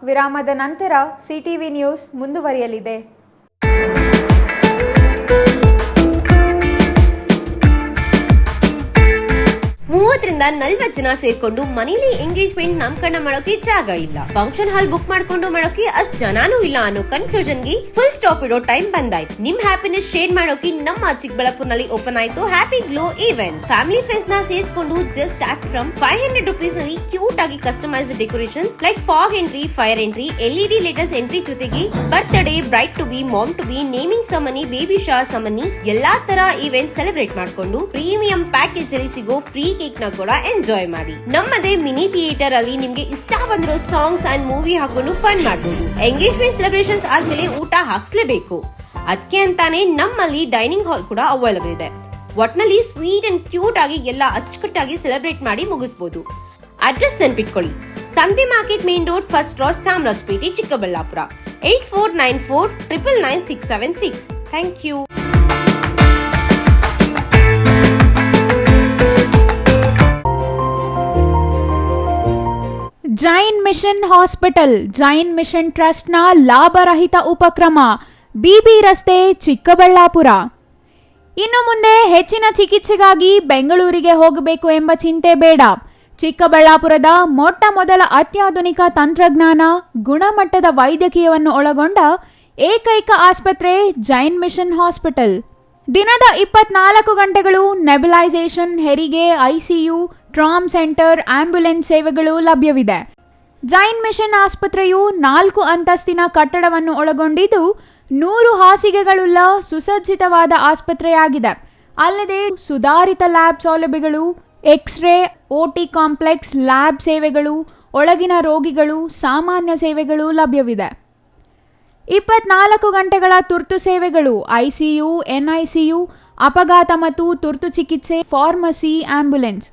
ವಿರಾಮದ ನಂತರ CTV ನ್ಯೂಸ್ ಮುಂದುವರಿಯಲಿದೆ. 30ರಿಂದ 40 ಜನ ಸೇರ್ಕೊಂಡು ಮನೇಲಿ ಎಂಗೇಜ್ಮೆಂಟ್ ನಾಮಕರಣ ಮಾಡೋಕೆ ಜಾಗ ಇಲ್ಲ. ಫಂಕ್ಷನ್ ಹಾಲ್ ಬುಕ್ ಮಾಡ್ಕೊಂಡು ಮಾಡೋಕೆ ಅಷ್ಟ್ ಜನಾನೂ ಇಲ್ಲ ಅನ್ನೋ ಕನ್ಫ್ಯೂಷನ್ ಗೆ ಫುಲ್ ಸ್ಟಾಪ್ ಇಡೋ ಟೈಮ್ ಬಂದಾಯ್ತು. ನಿಮ್ ಹ್ಯಾಪಿನೆಸ್ ಶೇರ್ ಮಾಡೋಕೆ ನಮ್ಮ ಚಿಕ್ಕಬಳ್ಳಾಪುರನಲ್ಲಿ ಓಪನ್ ಆಯ್ತು happy glow event. Family friends ನ ಸೇರಿಸಿಕೊಂಡು ಜಸ್ಟ್ ಸ್ಟಾರ್ಟ್ ಫ್ರಮ್ 500 ರೂಪೀಸ್ ನಲ್ಲಿ ಕ್ಯೂಟ್ ಆಗಿ customised decorations like fog entry, fire entry, LED latest entry ಜೊತೆಗೆ birthday, bride to be, mom to be, naming ceremony, baby shower ceremony ಎಲ್ಲಾ ತರ ಇವೆಂಟ್ ಸೆಲೆಬ್ರೇಟ್ ಮಾಡ್ಕೊಂಡು ಪ್ರೀಮಿಯಂ ಪ್ಯಾಕೇಜ್ ಅಲ್ಲಿ ಸಿಗೋ ಫ್ರೀ ಕೇಕ್ ನ ಕೂಡ ಎಂಜಾಯ್ ಮಾಡಿ. ನಮ್ಮದೇ ಮಿನಿ ಥಿಯೇಟರ್ ಅಲ್ಲಿ ನಿಮ್ಗೆ ಇಷ್ಟ ಬಂದಿರೋ ಸಾಂಗ್ಸ್ ಅಂಡ್ ಮೂವಿ ಹಾಕೊಂಡು ಫನ್ ಮಾಡಬಹುದು. ಎಂಗೇಜ್ಮೆಂಟ್ ಸೆಲೆಬ್ರೇಷನ್ಸ್ ಆದ್ಮೇಲೆ ಊಟ ಹಾಕ್ಸ್ಲೇಬೇಕು. ಅದಕ್ಕೆ ಅಂತಾನೆ ನಮ್ಮಲ್ಲಿ ಡೈನಿಂಗ್ ಹಾಲ್ ಕೂಡ ಅವೈಲೇಬಲ್ ಇದೆ. ಒಟ್ನಲ್ಲಿ ಸ್ವೀಟ್ ಅಂಡ್ ಕ್ಯೂಟ್ ಆಗಿ ಎಲ್ಲ ಅಚ್ಚುಕಟ್ಟಾಗಿ ಸೆಲೆಬ್ರೇಟ್ ಮಾಡಿ ಮುಗಿಸಬಹುದು. ಅಡ್ರೆಸ್ ನೆನ್ಪಿಟ್ಕೊಳ್ಳಿ, ಸಂತೆ market main road, first cross, Chamarajpet, Chikkaballapur. 8494999676. Thank you. Jain mission hospital, Jain mission ಟ್ರಸ್ಟ್ನ ಲಾಭರಹಿತ ಉಪಕ್ರಮ, BB ರಸ್ತೆ, ಚಿಕ್ಕಬಳ್ಳಾಪುರ. ಇನ್ನು ಮುಂದೆ ಹೆಚ್ಚಿನ ಚಿಕಿತ್ಸೆಗಾಗಿ ಬೆಂಗಳೂರಿಗೆ ಹೋಗಬೇಕು ಎಂಬ ಚಿಂತೆ ಬೇಡ. ಚಿಕ್ಕಬಳ್ಳಾಪುರದ ಮೊಟ್ಟ ಮೊದಲ ಅತ್ಯಾಧುನಿಕ ತಂತ್ರಜ್ಞಾನ, ಗುಣಮಟ್ಟದ ವೈದ್ಯಕೀಯವನ್ನು ಒಳಗೊಂಡ ಏಕೈಕ ಆಸ್ಪತ್ರೆ ಜೈನ್ ಮಿಷನ್ ಹಾಸ್ಪಿಟಲ್. ದಿನದ 24 ಗಂಟೆಗಳು ನೆಬುಲೈಸೇಷನ್, ಹೆರಿಗೆ, ಐಸಿಯು, ಟ್ರಾಮ್ ಸೆಂಟರ್, ಆಂಬ್ಯುಲೆನ್ಸ್ ಸೇವೆಗಳು ಲಭ್ಯವಿದೆ. ಜೈನ್ ಮಿಷನ್ ಆಸ್ಪತ್ರೆಯು 4 ಅಂತಸ್ತಿನ ಕಟ್ಟಡವನ್ನು ಒಳಗೊಂಡಿದ್ದು 100 ಹಾಸಿಗೆಗಳುಳ್ಳ ಸುಸಜ್ಜಿತವಾದ ಆಸ್ಪತ್ರೆಯಾಗಿದೆ. ಅಲ್ಲದೆ ಸುಧಾರಿತ ಲ್ಯಾಬ್ ಸೌಲಭ್ಯಗಳು, ಎಕ್ಸ್ರೇ, ಓಟಿ ಕಾಂಪ್ಲೆಕ್ಸ್, ಲ್ಯಾಬ್ ಸೇವೆಗಳು, ಒಳಗಿನ ರೋಗಿಗಳು, ಸಾಮಾನ್ಯ ಸೇವೆಗಳು ಲಭ್ಯವಿದೆ. 24 ಗಂಟೆಗಳ ತುರ್ತು ಸೇವೆಗಳು, ಐಸಿಯು, ಎನ್ಐಸಿಯು, ಅಪಘಾತ ಮತ್ತು ತುರ್ತು ಚಿಕಿತ್ಸೆ, ಫಾರ್ಮಸಿ, ಆಂಬ್ಯುಲೆನ್ಸ್.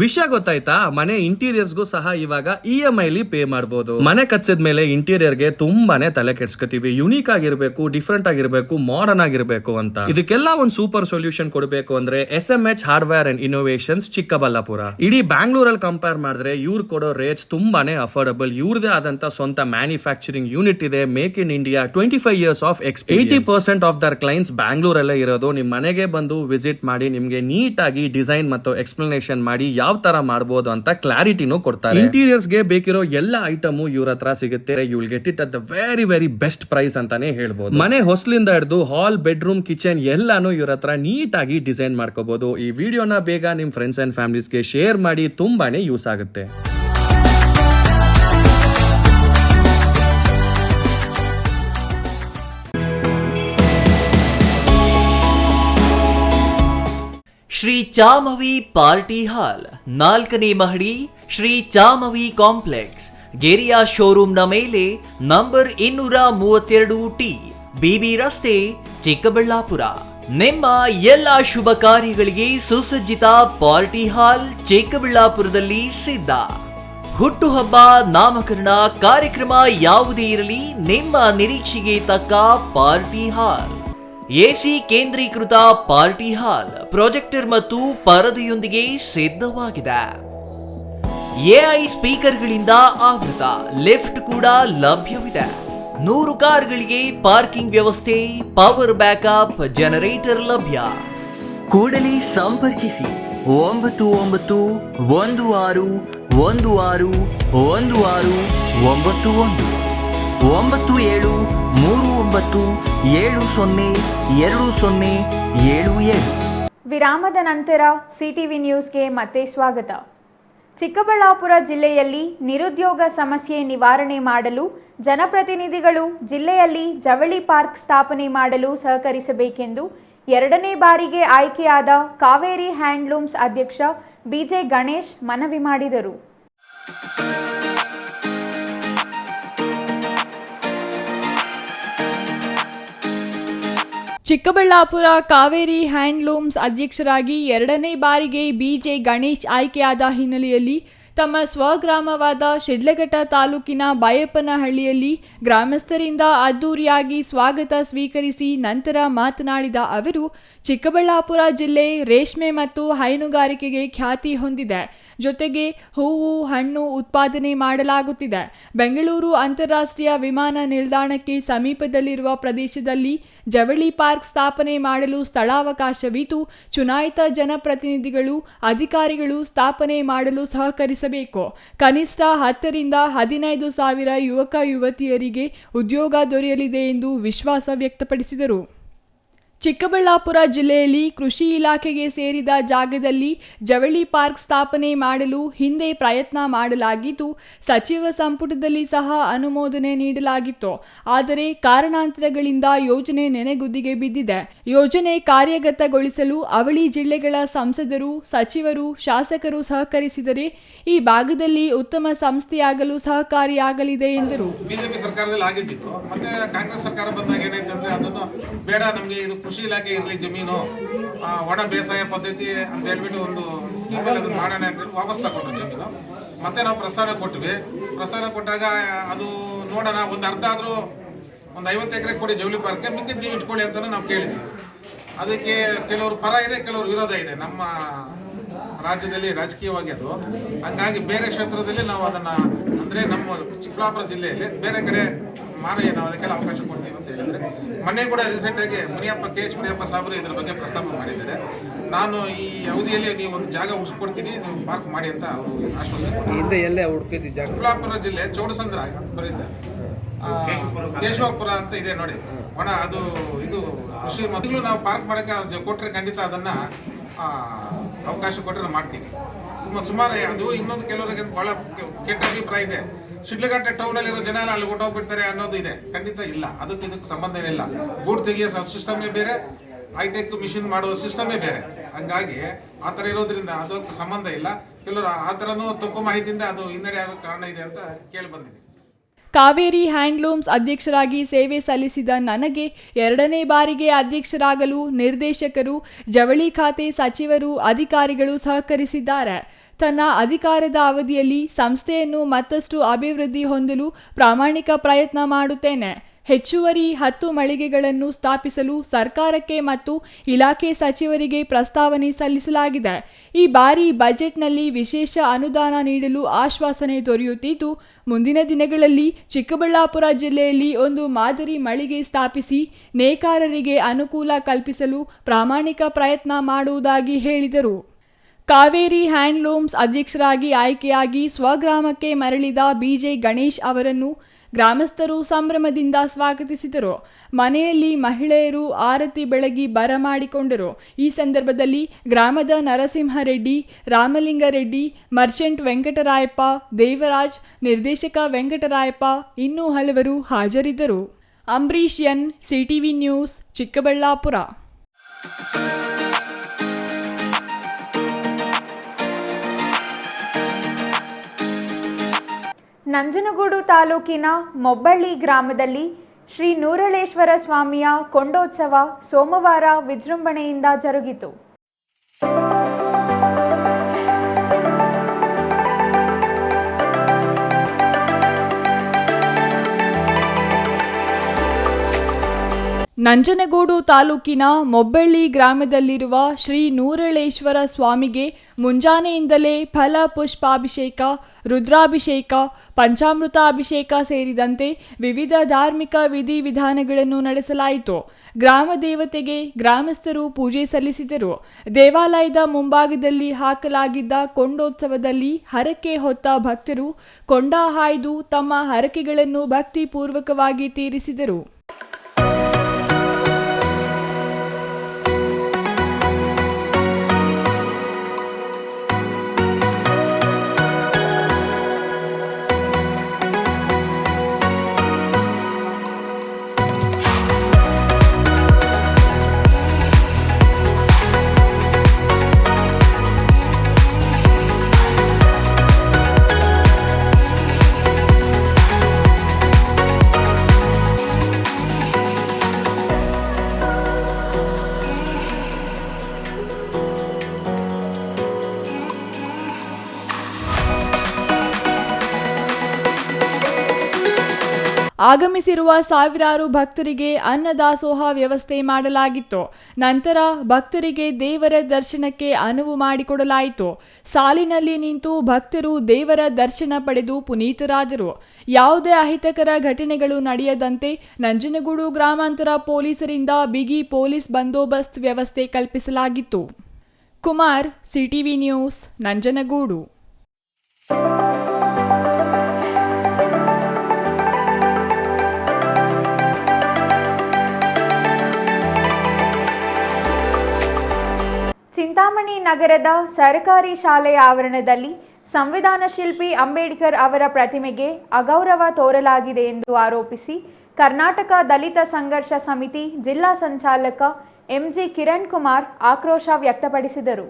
ವಿಷಯ ಗೊತ್ತಾಯ್ತಾ? ಮನೆ ಇಂಟೀರಿಯರ್ಸ್ಗೂ ಸಹ ಇವಾಗ EMI ಪೇ ಮಾಡಬಹುದು. ಮನೆ ಕಚ್ಚಿದ ಮೇಲೆ ಇಂಟೀರಿಯರ್ಗೆ ತುಂಬಾನೇ ತಲೆ ಕೆಡ್ಸ್ಕೊತೀವಿ. ಯುನೀಕ್ ಆಗಿರ್ಬೇಕು, ಡಿಫ್ರೆಂಟ್ ಆಗಿರ್ಬೇಕು, ಮಾಡರ್ನ್ ಆಗಿರ್ಬೇಕು ಅಂತ. ಇದಕ್ಕೆಲ್ಲ ಒಂದು ಸೂಪರ್ ಸೊಲ್ಯೂಷನ್ ಕೊಡಬೇಕು ಅಂದ್ರೆ SMH hardware and innovations Chikkaballapur. ಇಡೀ ಬ್ಯಾಂಗ್ಳೂರಲ್ಲಿ ಕಂಪೇರ್ ಮಾಡಿದ್ರೆ ಇವ್ರು ಕೊಡೋ ರೇಟ್ಸ್ ತುಂಬಾನೇ ಅಫೋರ್ಡಬಲ್. ಇವ್ರದೇ ಆದಂತ ಸ್ವಂತ ಮ್ಯಾನುಫ್ಯಾಕ್ಚರಿಂಗ್ ಯೂನಿಟ್ ಇದೆ. Make in India, 25 years of experience. 80% of their clients ಬ್ಯಾಂಗ್ಳೂರಲ್ಲೇ ಇರೋದು. ನಿಮ್ ಮನೆಗೆ ಬಂದು ವಿಸಿಟ್ ಮಾಡಿ ನಿಮ್ಗೆ ನೀಟ್ ಆಗಿ ಡಿಸೈನ್ ಮತ್ತು ಎಕ್ಸ್ಪ್ಲನೇಷನ್ ಮಾಡಿ ಯಾವ ತರ ಮಾಡಬಹುದು ಅಂತ ಕ್ಲಾರಿಟಿನೂ ಕೊಡ್ತಾರೆ. ಇಂಟೀರಿಯರ್ಸ್ ಗೆ ಬೇಕಿರೋ ಎಲ್ಲ ಐಟಮು ಇವ್ರ ಹತ್ರ ಸಿಗುತ್ತೆ. You will get it at the very best price ಅಂತಾನೆ ಹೇಳ್ಬೋದು. ಮನೆ ಹೊಸಲಿಂದ ಹಿಡಿದು ಹಾಲ್, ಬೆಡ್ರೂಮ್, ಕಿಚನ್ ಎಲ್ಲಾನು ಇವ್ರ ಹತ್ರ ನೀಟ್ ಆಗಿ ಡಿಸೈನ್ ಮಾಡ್ಕೋಬಹುದು. ಈ ವಿಡಿಯೋನ ಬೇಗ ನಿಮ್ ಫ್ರೆಂಡ್ಸ್ ಅಂಡ್ ಫ್ಯಾಮಿಲೀಸ್ಗೆ ಶೇರ್ ಮಾಡಿ, ತುಂಬಾನೇ ಯೂಸ್ ಆಗುತ್ತೆ. ಶ್ರೀ ಚಾಮವಿ ಪಾರ್ಟಿ ಹಾಲ್, 4ನೇ ಮಹಡಿ, ಶ್ರೀ ಚಾಮವಿ ಕಾಂಪ್ಲೆಕ್ಸ್, ಗೆರಿಯಾ ಶೋರೂಮ್ನ ಮೇಲೆ, ನಂಬರ್ 232T, BB ರಸ್ತೆ, ಚಿಕ್ಕಬಳ್ಳಾಪುರ. ನಿಮ್ಮ ಎಲ್ಲ ಶುಭ ಕಾರ್ಯಗಳಿಗೆ ಸುಸಜ್ಜಿತ ಪಾರ್ಟಿ ಹಾಲ್ ಚಿಕ್ಕಬಳ್ಳಾಪುರದಲ್ಲಿ ಸಿದ್ಧ. ಹುಟ್ಟುಹಬ್ಬ, ನಾಮಕರಣ, ಕಾರ್ಯಕ್ರಮ ಯಾವುದೇ ಇರಲಿ, ನಿಮ್ಮ ನಿರೀಕ್ಷೆಗೆ ತಕ್ಕ ಪಾರ್ಟಿ ಹಾಲ್. AC ಕೇಂದ್ರೀಕೃತ ಪಾರ್ಟಿ ಹಾಲ್, ಪ್ರೊಜೆಕ್ಟರ್ ಮತ್ತು ಪರದೆಯೊಂದಿಗೆ ಸಿದ್ಧವಾಗಿದೆ. AI ಸ್ಪೀಕರ್ಗಳಿಂದ ಆವೃತ, ಲಿಫ್ಟ್ ಕೂಡ ಲಭ್ಯವಿದೆ. 100 ಕಾರ್ಗಳಿಗೆ ಪಾರ್ಕಿಂಗ್ ವ್ಯವಸ್ಥೆ, ಪವರ್ ಬ್ಯಾಕಪ್, ಜನರೇಟರ್ ಲಭ್ಯ. ಕೂಡಲೇ ಸಂಪರ್ಕಿಸಿ 99161191. ವಿರಾಮದ ನಂತರ CTV ನ್ಯೂಸ್ಗೆ ಮತ್ತೆ ಸ್ವಾಗತ. ಚಿಕ್ಕಬಳ್ಳಾಪುರ ಜಿಲ್ಲೆಯಲ್ಲಿ ನಿರುದ್ಯೋಗ ಸಮಸ್ಯೆ ನಿವಾರಣೆ ಮಾಡಲು ಜನಪ್ರತಿನಿಧಿಗಳು ಜಿಲ್ಲೆಯಲ್ಲಿ ಜವಳಿ ಪಾರ್ಕ್ ಸ್ಥಾಪನೆ ಮಾಡಲು ಸಹಕರಿಸಬೇಕೆಂದು 2ನೇ ಬಾರಿಗೆ ಆಯ್ಕೆಯಾದ ಕಾವೇರಿ ಹ್ಯಾಂಡ್ಲೂಮ್ಸ್ ಅಧ್ಯಕ್ಷ BJ ಗಣೇಶ್ ಮನವಿ ಮಾಡಿದರು. ಚಿಕ್ಕಬಳ್ಳಾಪುರ ಕಾವೇರಿ ಹ್ಯಾಂಡ್ಲೂಮ್ಸ್ ಅಧ್ಯಕ್ಷರಾಗಿ 2ನೇ ಬಾರಿಗೆ BJ ಗಣೇಶ್ ಆಯ್ಕೆಯಾದ ಹಿನ್ನೆಲೆಯಲ್ಲಿ ತಮ್ಮ ಸ್ವಗ್ರಾಮವಾದ ಶಿಡ್ಲಘಟ್ಟ ತಾಲೂಕಿನ ಬೈಯಪ್ಪನಹಳ್ಳಿಯಲ್ಲಿ ಗ್ರಾಮಸ್ಥರಿಂದ ಅದ್ದೂರಿಯಾಗಿ ಸ್ವಾಗತ ಸ್ವೀಕರಿಸಿ ನಂತರ ಮಾತನಾಡಿದ ಅವರು, ಚಿಕ್ಕಬಳ್ಳಾಪುರ ಜಿಲ್ಲೆ ರೇಷ್ಮೆ ಮತ್ತು ಹೈನುಗಾರಿಕೆಗೆ ಖ್ಯಾತಿ ಹೊಂದಿದೆ. ಜೊತೆಗೆ ಹೂವು, ಹಣ್ಣು ಉತ್ಪಾದನೆ ಮಾಡಲಾಗುತ್ತಿದೆ. ಬೆಂಗಳೂರು ಅಂತಾರಾಷ್ಟ್ರೀಯ ವಿಮಾನ ನಿಲ್ದಾಣಕ್ಕೆ ಸಮೀಪದಲ್ಲಿರುವ ಪ್ರದೇಶದಲ್ಲಿ ಜವಳಿ ಪಾರ್ಕ್ ಸ್ಥಾಪನೆ ಮಾಡಲು ಸ್ಥಳಾವಕಾಶವಿದ್ದು, ಚುನಾಯಿತ ಜನಪ್ರತಿನಿಧಿಗಳು, ಅಧಿಕಾರಿಗಳು ಸ್ಥಾಪನೆ ಮಾಡಲು ಸಹಕರಿಸಬೇಕು. ಕನಿಷ್ಠ 10 ರಿಂದ 15 ಸಾವಿರ ಯುವಕ ಯುವತಿಯರಿಗೆ ಉದ್ಯೋಗ ದೊರೆಯಲಿದೆ ಎಂದು ವಿಶ್ವಾಸ ವ್ಯಕ್ತಪಡಿಸಿದರು. ಚಿಕ್ಕಬಳ್ಳಾಪುರ ಜಿಲ್ಲೆಯಲ್ಲಿ ಕೃಷಿ ಇಲಾಖೆಗೆ ಸೇರಿದ ಜಾಗದಲ್ಲಿ ಜವಳಿ ಪಾರ್ಕ್ ಸ್ಥಾಪನೆ ಮಾಡಲು ಹಿಂದೆ ಪ್ರಯತ್ನ ಮಾಡಲಾಗಿದ್ದು, ಸಚಿವ ಸಂಪುಟದಲ್ಲಿ ಸಹ ಅನುಮೋದನೆ ನೀಡಲಾಗಿತ್ತು. ಆದರೆ ಕಾರಣಾಂತರಗಳಿಂದ ಯೋಜನೆ ನೆನೆಗುದಿಗೆ ಬಿದ್ದಿದೆ. ಯೋಜನೆ ಕಾರ್ಯಗತಗೊಳಿಸಲು ಅವಳಿ ಜಿಲ್ಲೆಗಳ ಸಂಸದರು, ಸಚಿವರು, ಶಾಸಕರು ಸಹಕರಿಸಿದರೆ ಈ ಭಾಗದಲ್ಲಿ ಉತ್ತಮ ಸಂಸ್ಥೆಯಾಗಲು ಸಹಕಾರಿಯಾಗಲಿದೆ ಎಂದರು. ಬಿಜೆಪಿ ಸರ್ಕಾರದಲ್ಲಿ ಆಗಿದ್ದು ಮತ್ತೆ ಕಾಂಗ್ರೆಸ್ ಸರ್ಕಾರ ಬಂದಾಗ ಏನಾಯ್ತು ಅಂದ್ರೆ ಅದನ್ನು ಬೇಡ, ನಮಗೆ ಇದು ಕೃಷಿ ಇಲಾಖೆ ಇರಲಿ, ಜಮೀನು ಒಣ ಬೇಸಾಯ ಪದ್ಧತಿ ಅಂತ ಹೇಳ್ಬಿಟ್ಟು ಒಂದು ಸ್ಕೀಮ್ ಅಲ್ಲಿ ಅದನ್ನು ಮಾಡೋಣ ಅಂತ ಹೇಳಿ ವಾಪಸ್ ತಗೊಂಡ್ರು ಜಮೀನು. ಮತ್ತೆ ನಾವು ಪ್ರಸ್ತಾವ ಕೊಟ್ಟಾಗ ಅದು ನೋಡೋಣ, ಒಂದು ಅರ್ಧ ಆದ್ರೂ ಒಂದು 50 ಎಕರೆ ಕೊಡಿ ಜವಳಿ ಪಾರ್ಕ್ಗೆ, ಮಿಕ್ಕಿದ್ದು ನೀವು ಇಟ್ಕೊಳ್ಳಿ ಅಂತ ನಾವು ಕೇಳಿದ್ವಿ. ಅದಕ್ಕೆ ಕೆಲವರು ಪರ ಇದೆ, ಕೆಲವರು ವಿರೋಧ ಇದೆ. ನಮ್ಮ ರಾಜ್ಯದಲ್ಲಿ ರಾಜಕೀಯವಾಗಿ ಅದು. ಹಂಗಾಗಿ ಬೇರೆ ಕ್ಷೇತ್ರದಲ್ಲಿ ನಾವು ಅದನ್ನು ಅಂದರೆ ನಮ್ಮ ಚಿಕ್ಕಬಳ್ಳಾಪುರ ಜಿಲ್ಲೆಯಲ್ಲಿ ಬೇರೆ ಕಡೆ ಮಾಡಿ ನಾವು ಅದಕ್ಕೆಲ್ಲ ಅವಕಾಶ ಕೊಡ್ತೀವಿ ಅಂತ ಹೇಳಿದರೆ, ಮೊನ್ನೆ ಕೂಡ ರೀಸೆಂಟಾಗಿ ಮುನಿಯಪ್ಪ ಸಾಹೇಬರು ಇದ್ರ ಬಗ್ಗೆ ಪ್ರಸ್ತಾಪ ಮಾಡಿದ್ದಾರೆ. ನಾನು ಈ ಅವಧಿಯಲ್ಲಿ ನೀವು ಒಂದು ಜಾಗ ಉಳಿಸ್ಕೊಡ್ತೀನಿ, ನೀವು ಪಾರ್ಕ್ ಮಾಡಿ ಅಂತ ಅವರು ಆಶ್ವಾಸನೆ ಹಿಂದೆ ಎಲ್ಲೇ ಹುಡುಕಿದ್ವಿ ಜಾಗ. ಚಿಕ್ಕಬಳ್ಳಾಪುರ ಜಿಲ್ಲೆ ಚೌಡಸಂದ್ರ ಬರೀತ ಕೇಶವಪುರ ಅಂತ ಇದೆ ನೋಡಿ, ಒಣ ಅದು ಇದು ಕೃಷಿ ಮೊದಲು ನಾವು ಪಾರ್ಕ್ ಮಾಡೋಕ್ಕೆ ಕೊಟ್ಟರೆ ಖಂಡಿತ ಅದನ್ನು ಅವಕಾಶ ಕೊಟ್ಟರೆ ನಾವು ಮಾಡ್ತೀವಿ. ತುಂಬ ಸುಮಾರು ಅದು ಇನ್ನೊಂದು ಕೆಲವರಿಗೆ ಭಾಳ ಕೆಟ್ಟ ಅಭಿಪ್ರಾಯ ಇದೆ, ಶಿಡ್ಲಘಟ್ಟ ಟೌನಲ್ಲಿರೋ ಜನ ಎಲ್ಲ ಅಲ್ಲಿ ಹೊಟ್ಟೋಗ್ಬಿಡ್ತಾರೆ ಅನ್ನೋದು ಇದೆ. ಖಂಡಿತ ಇಲ್ಲ, ಇದಕ್ಕೆ ಸಂಬಂಧ ಏನಿಲ್ಲ. ಗೂಡು ತೆಗಿಯೋ ಸಿಸ್ಟಮೇ ಬೇರೆ, ಹೈಟೆಕ್ ಮಿಷಿನ್ ಮಾಡುವ ಸಿಸ್ಟಮೇ ಬೇರೆ. ಹಂಗಾಗಿ ಆ ಥರ ಇರೋದ್ರಿಂದ ಅದಕ್ಕೆ ಸಂಬಂಧ ಇಲ್ಲ. ಕೆಲವರು ಆ ಥರನೂ ತಪ್ಪು ಮಾಹಿತಿಯಿಂದ ಅದು ಹಿನ್ನಡೆ ಆಗೋ ಕಾರಣ ಇದೆ ಅಂತ ಕೇಳಿ ಬಂದಿದೆ. ಕಾವೇರಿ ಹ್ಯಾಂಡ್ಲೂಮ್ಸ್ ಅಧ್ಯಕ್ಷರಾಗಿ ಸೇವೆ ಸಲ್ಲಿಸಿದ ನನಗೆ 2ನೇ ಬಾರಿಗೆ ಅಧ್ಯಕ್ಷರಾಗಲು ನಿರ್ದೇಶಕರು, ಜವಳಿ ಖಾತೆ ಸಚಿವರು, ಅಧಿಕಾರಿಗಳು ಸಹಕರಿಸಿದ್ದಾರೆ. ತನ್ನ ಅಧಿಕಾರದ ಅವಧಿಯಲ್ಲಿ ಸಂಸ್ಥೆಯನ್ನು ಮತ್ತಷ್ಟು ಅಭಿವೃದ್ಧಿ ಹೊಂದಲು ಪ್ರಾಮಾಣಿಕ ಪ್ರಯತ್ನ ಮಾಡುತ್ತೇನೆ. ಹೆಚ್ಚುವರಿ 10 ಮಳಿಗೆಗಳನ್ನು ಸ್ಥಾಪಿಸಲು ಸರ್ಕಾರಕ್ಕೆ ಮತ್ತು ಇಲಾಖೆ ಸಚಿವರಿಗೆ ಪ್ರಸ್ತಾವನೆ ಸಲ್ಲಿಸಲಾಗಿದೆ. ಈ ಬಾರಿ ಬಜೆಟ್ನಲ್ಲಿ ವಿಶೇಷ ಅನುದಾನ ನೀಡಲು ಆಶ್ವಾಸನೆ ದೊರೆಯುತ್ತಿದ್ದು, ಮುಂದಿನ ದಿನಗಳಲ್ಲಿ ಚಿಕ್ಕಬಳ್ಳಾಪುರ ಜಿಲ್ಲೆಯಲ್ಲಿ ಒಂದು ಮಾದರಿ ಮಳಿಗೆ ಸ್ಥಾಪಿಸಿ ನೇಕಾರರಿಗೆ ಅನುಕೂಲ ಕಲ್ಪಿಸಲು ಪ್ರಾಮಾಣಿಕ ಪ್ರಯತ್ನ ಮಾಡುವುದಾಗಿ ಹೇಳಿದರು. ಕಾವೇರಿ ಹ್ಯಾಂಡ್ಲೂಮ್ಸ್ ಅಧ್ಯಕ್ಷರಾಗಿ ಆಯ್ಕೆಯಾಗಿ ಸ್ವಗ್ರಾಮಕ್ಕೆ ಮರಳಿದ ಬಿಜೆ ಗಣೇಶ್ ಅವರನ್ನು ಗ್ರಾಮಸ್ಥರು ಸಂಭ್ರಮದಿಂದ ಸ್ವಾಗತಿಸಿದರು. ಮನೆಯಲ್ಲಿ ಮಹಿಳೆಯರು ಆರತಿ ಬೆಳಗಿ ಬರಮಾಡಿಕೊಂಡರು. ಈ ಸಂದರ್ಭದಲ್ಲಿ ಗ್ರಾಮದ ನರಸಿಂಹರೆಡ್ಡಿ, ರಾಮಲಿಂಗರೆಡ್ಡಿ, ಮರ್ಚೆಂಟ್ ವೆಂಕಟರಾಯಪ್ಪ, ದೇವರಾಜ್, ನಿರ್ದೇಶಕ ವೆಂಕಟರಾಯಪ್ಪ ಇನ್ನೂ ಹಲವರು ಹಾಜರಿದ್ದರು. Ambarish N, CTV news, Chikkaballapur. Nanjangud ತಾಲೂಕಿನ ಮೊಬ್ಬಳ್ಳಿ ಗ್ರಾಮದಲ್ಲಿ ಶ್ರೀ ನೂರಳೇಶ್ವರ ಸ್ವಾಮಿಯ ಕೊಂಡೋತ್ಸವ ಸೋಮವಾರ ವಿಜೃಂಭಣೆಯಿಂದ ಜರುಗಿತು. ನಂಜನಗೂಡು ತಾಲೂಕಿನ ಮೊಬ್ಬಳ್ಳಿ ಗ್ರಾಮದಲ್ಲಿರುವ ಶ್ರೀ ನೂರಳೇಶ್ವರ ಸ್ವಾಮಿಗೆ ಮುಂಜಾನೆಯಿಂದಲೇ ಫಲ ಪುಷ್ಪಾಭಿಷೇಕ, ರುದ್ರಾಭಿಷೇಕ, ಪಂಚಾಮೃತ ಅಭಿಷೇಕ ಸೇರಿದಂತೆ ವಿವಿಧ ಧಾರ್ಮಿಕ ವಿಧಿವಿಧಾನಗಳನ್ನು ನಡೆಸಲಾಯಿತು. ಗ್ರಾಮ ದೇವತೆಗೆ ಗ್ರಾಮಸ್ಥರು ಪೂಜೆ ಸಲ್ಲಿಸಿದರು. ದೇವಾಲಯದ ಮುಂಭಾಗದಲ್ಲಿ ಹಾಕಲಾಗಿದ್ದ ಕೊಂಡೋತ್ಸವದಲ್ಲಿ ಹರಕೆ ಹೊತ್ತ ಭಕ್ತರು ಕೊಂಡ ಹಾಯ್ದು ತಮ್ಮ ಹರಕೆಗಳನ್ನು ಭಕ್ತಿಪೂರ್ವಕವಾಗಿ ತೀರಿಸಿದರು. ಆಗಮಿಸಿರುವ ಸಾವಿರಾರು ಭಕ್ತರಿಗೆ ಅನ್ನದಾಸೋಹ ವ್ಯವಸ್ಥೆ ಮಾಡಲಾಗಿತ್ತು. ನಂತರ ಭಕ್ತರಿಗೆ ದೇವರ ದರ್ಶನಕ್ಕೆ ಅನುವು ಮಾಡಿಕೊಡಲಾಯಿತು. ಸಾಲಿನಲ್ಲಿ ನಿಂತು ಭಕ್ತರು ದೇವರ ದರ್ಶನ ಪಡೆದು ಪುನೀತರಾದರು. ಯಾವುದೇ ಅಹಿತಕರ ಘಟನೆಗಳು ನಡೆಯದಂತೆ ನಂಜನಗೂಡು ಗ್ರಾಮಾಂತರ ಪೊಲೀಸರಿಂದ ಬಿಗಿ ಪೊಲೀಸ್ ಬಂದೋಬಸ್ತ್ ವ್ಯವಸ್ಥೆ ಕಲ್ಪಿಸಲಾಗಿತ್ತು. Kumar, CTV news, Nanjangud. ಚಿಂತಾಮಣಿ ನಗರದ ಸರ್ಕಾರಿ ಶಾಲೆಯ ಆವರಣದಲ್ಲಿ ಸಂವಿಧಾನ ಶಿಲ್ಪಿ ಅಂಬೇಡ್ಕರ್ ಅವರ ಪ್ರತಿಮೆಗೆ ಅಗೌರವ ತೋರಲಾಗಿದೆ ಎಂದು ಆರೋಪಿಸಿ ಕರ್ನಾಟಕ ದಲಿತ ಸಂಘರ್ಷ ಸಮಿತಿ ಜಿಲ್ಲಾ ಸಂಚಾಲಕ ಎಂಜಿ ಕಿರಣ್ ಕುಮಾರ್ ಆಕ್ರೋಶ ವ್ಯಕ್ತಪಡಿಸಿದರು.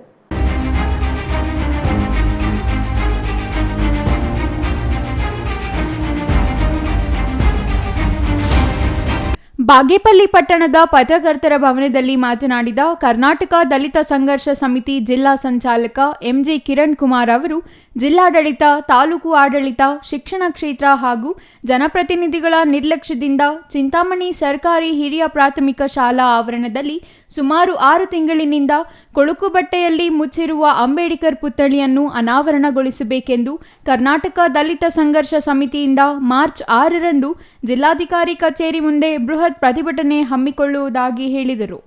ಬಾಗೇಪಲ್ಲಿ ಪಟ್ಟಣದ ಪತ್ರಕರ್ತರ ಭವನದಲ್ಲಿ ಮಾತನಾಡಿದ ಕರ್ನಾಟಕ ದಲಿತ ಸಂಘರ್ಷ ಸಮಿತಿ ಜಿಲ್ಲಾ ಸಂಚಾಲಕ ಎಂಜಿ ಕಿರಣ್ ಕುಮಾರ್ ಅವರು ಜಿಲ್ಲಾಡಳಿತ, ತಾಲೂಕು ಆಡಳಿತ, ಶಿಕ್ಷಣ ಕ್ಷೇತ್ರ ಹಾಗೂ ಜನಪ್ರತಿನಿಧಿಗಳ ನಿರ್ಲಕ್ಷ್ಯದಿಂದ ಚಿಂತಾಮಣಿ ಸರ್ಕಾರಿ ಹಿರಿಯ ಪ್ರಾಥಮಿಕ ಶಾಲಾ ಆವರಣದಲ್ಲಿ ಸುಮಾರು 6 ತಿಂಗಳಿನಿಂದ ಕೊಳುಕು ಬಟ್ಟೆಯಲ್ಲಿ ಮುಚ್ಚಿರುವ ಅಂಬೇಡ್ಕರ್ ಪುತ್ಥಳಿಯನ್ನು ಅನಾವರಣಗೊಳಿಸಬೇಕೆಂದು ಕರ್ನಾಟಕ ದಲಿತ ಸಂಘರ್ಷ ಸಮಿತಿಯಿಂದ ಮಾರ್ಚ್ 6ರಂದು ಜಿಲ್ಲಾಧಿಕಾರಿ ಕಚೇರಿ ಮುಂದೆ ಬೃಹತ್ ಪ್ರತಿಭಟನೆ ಹಮ್ಮಿಕೊಳ್ಳುವುದಾಗಿ ಹೇಳಿದರು.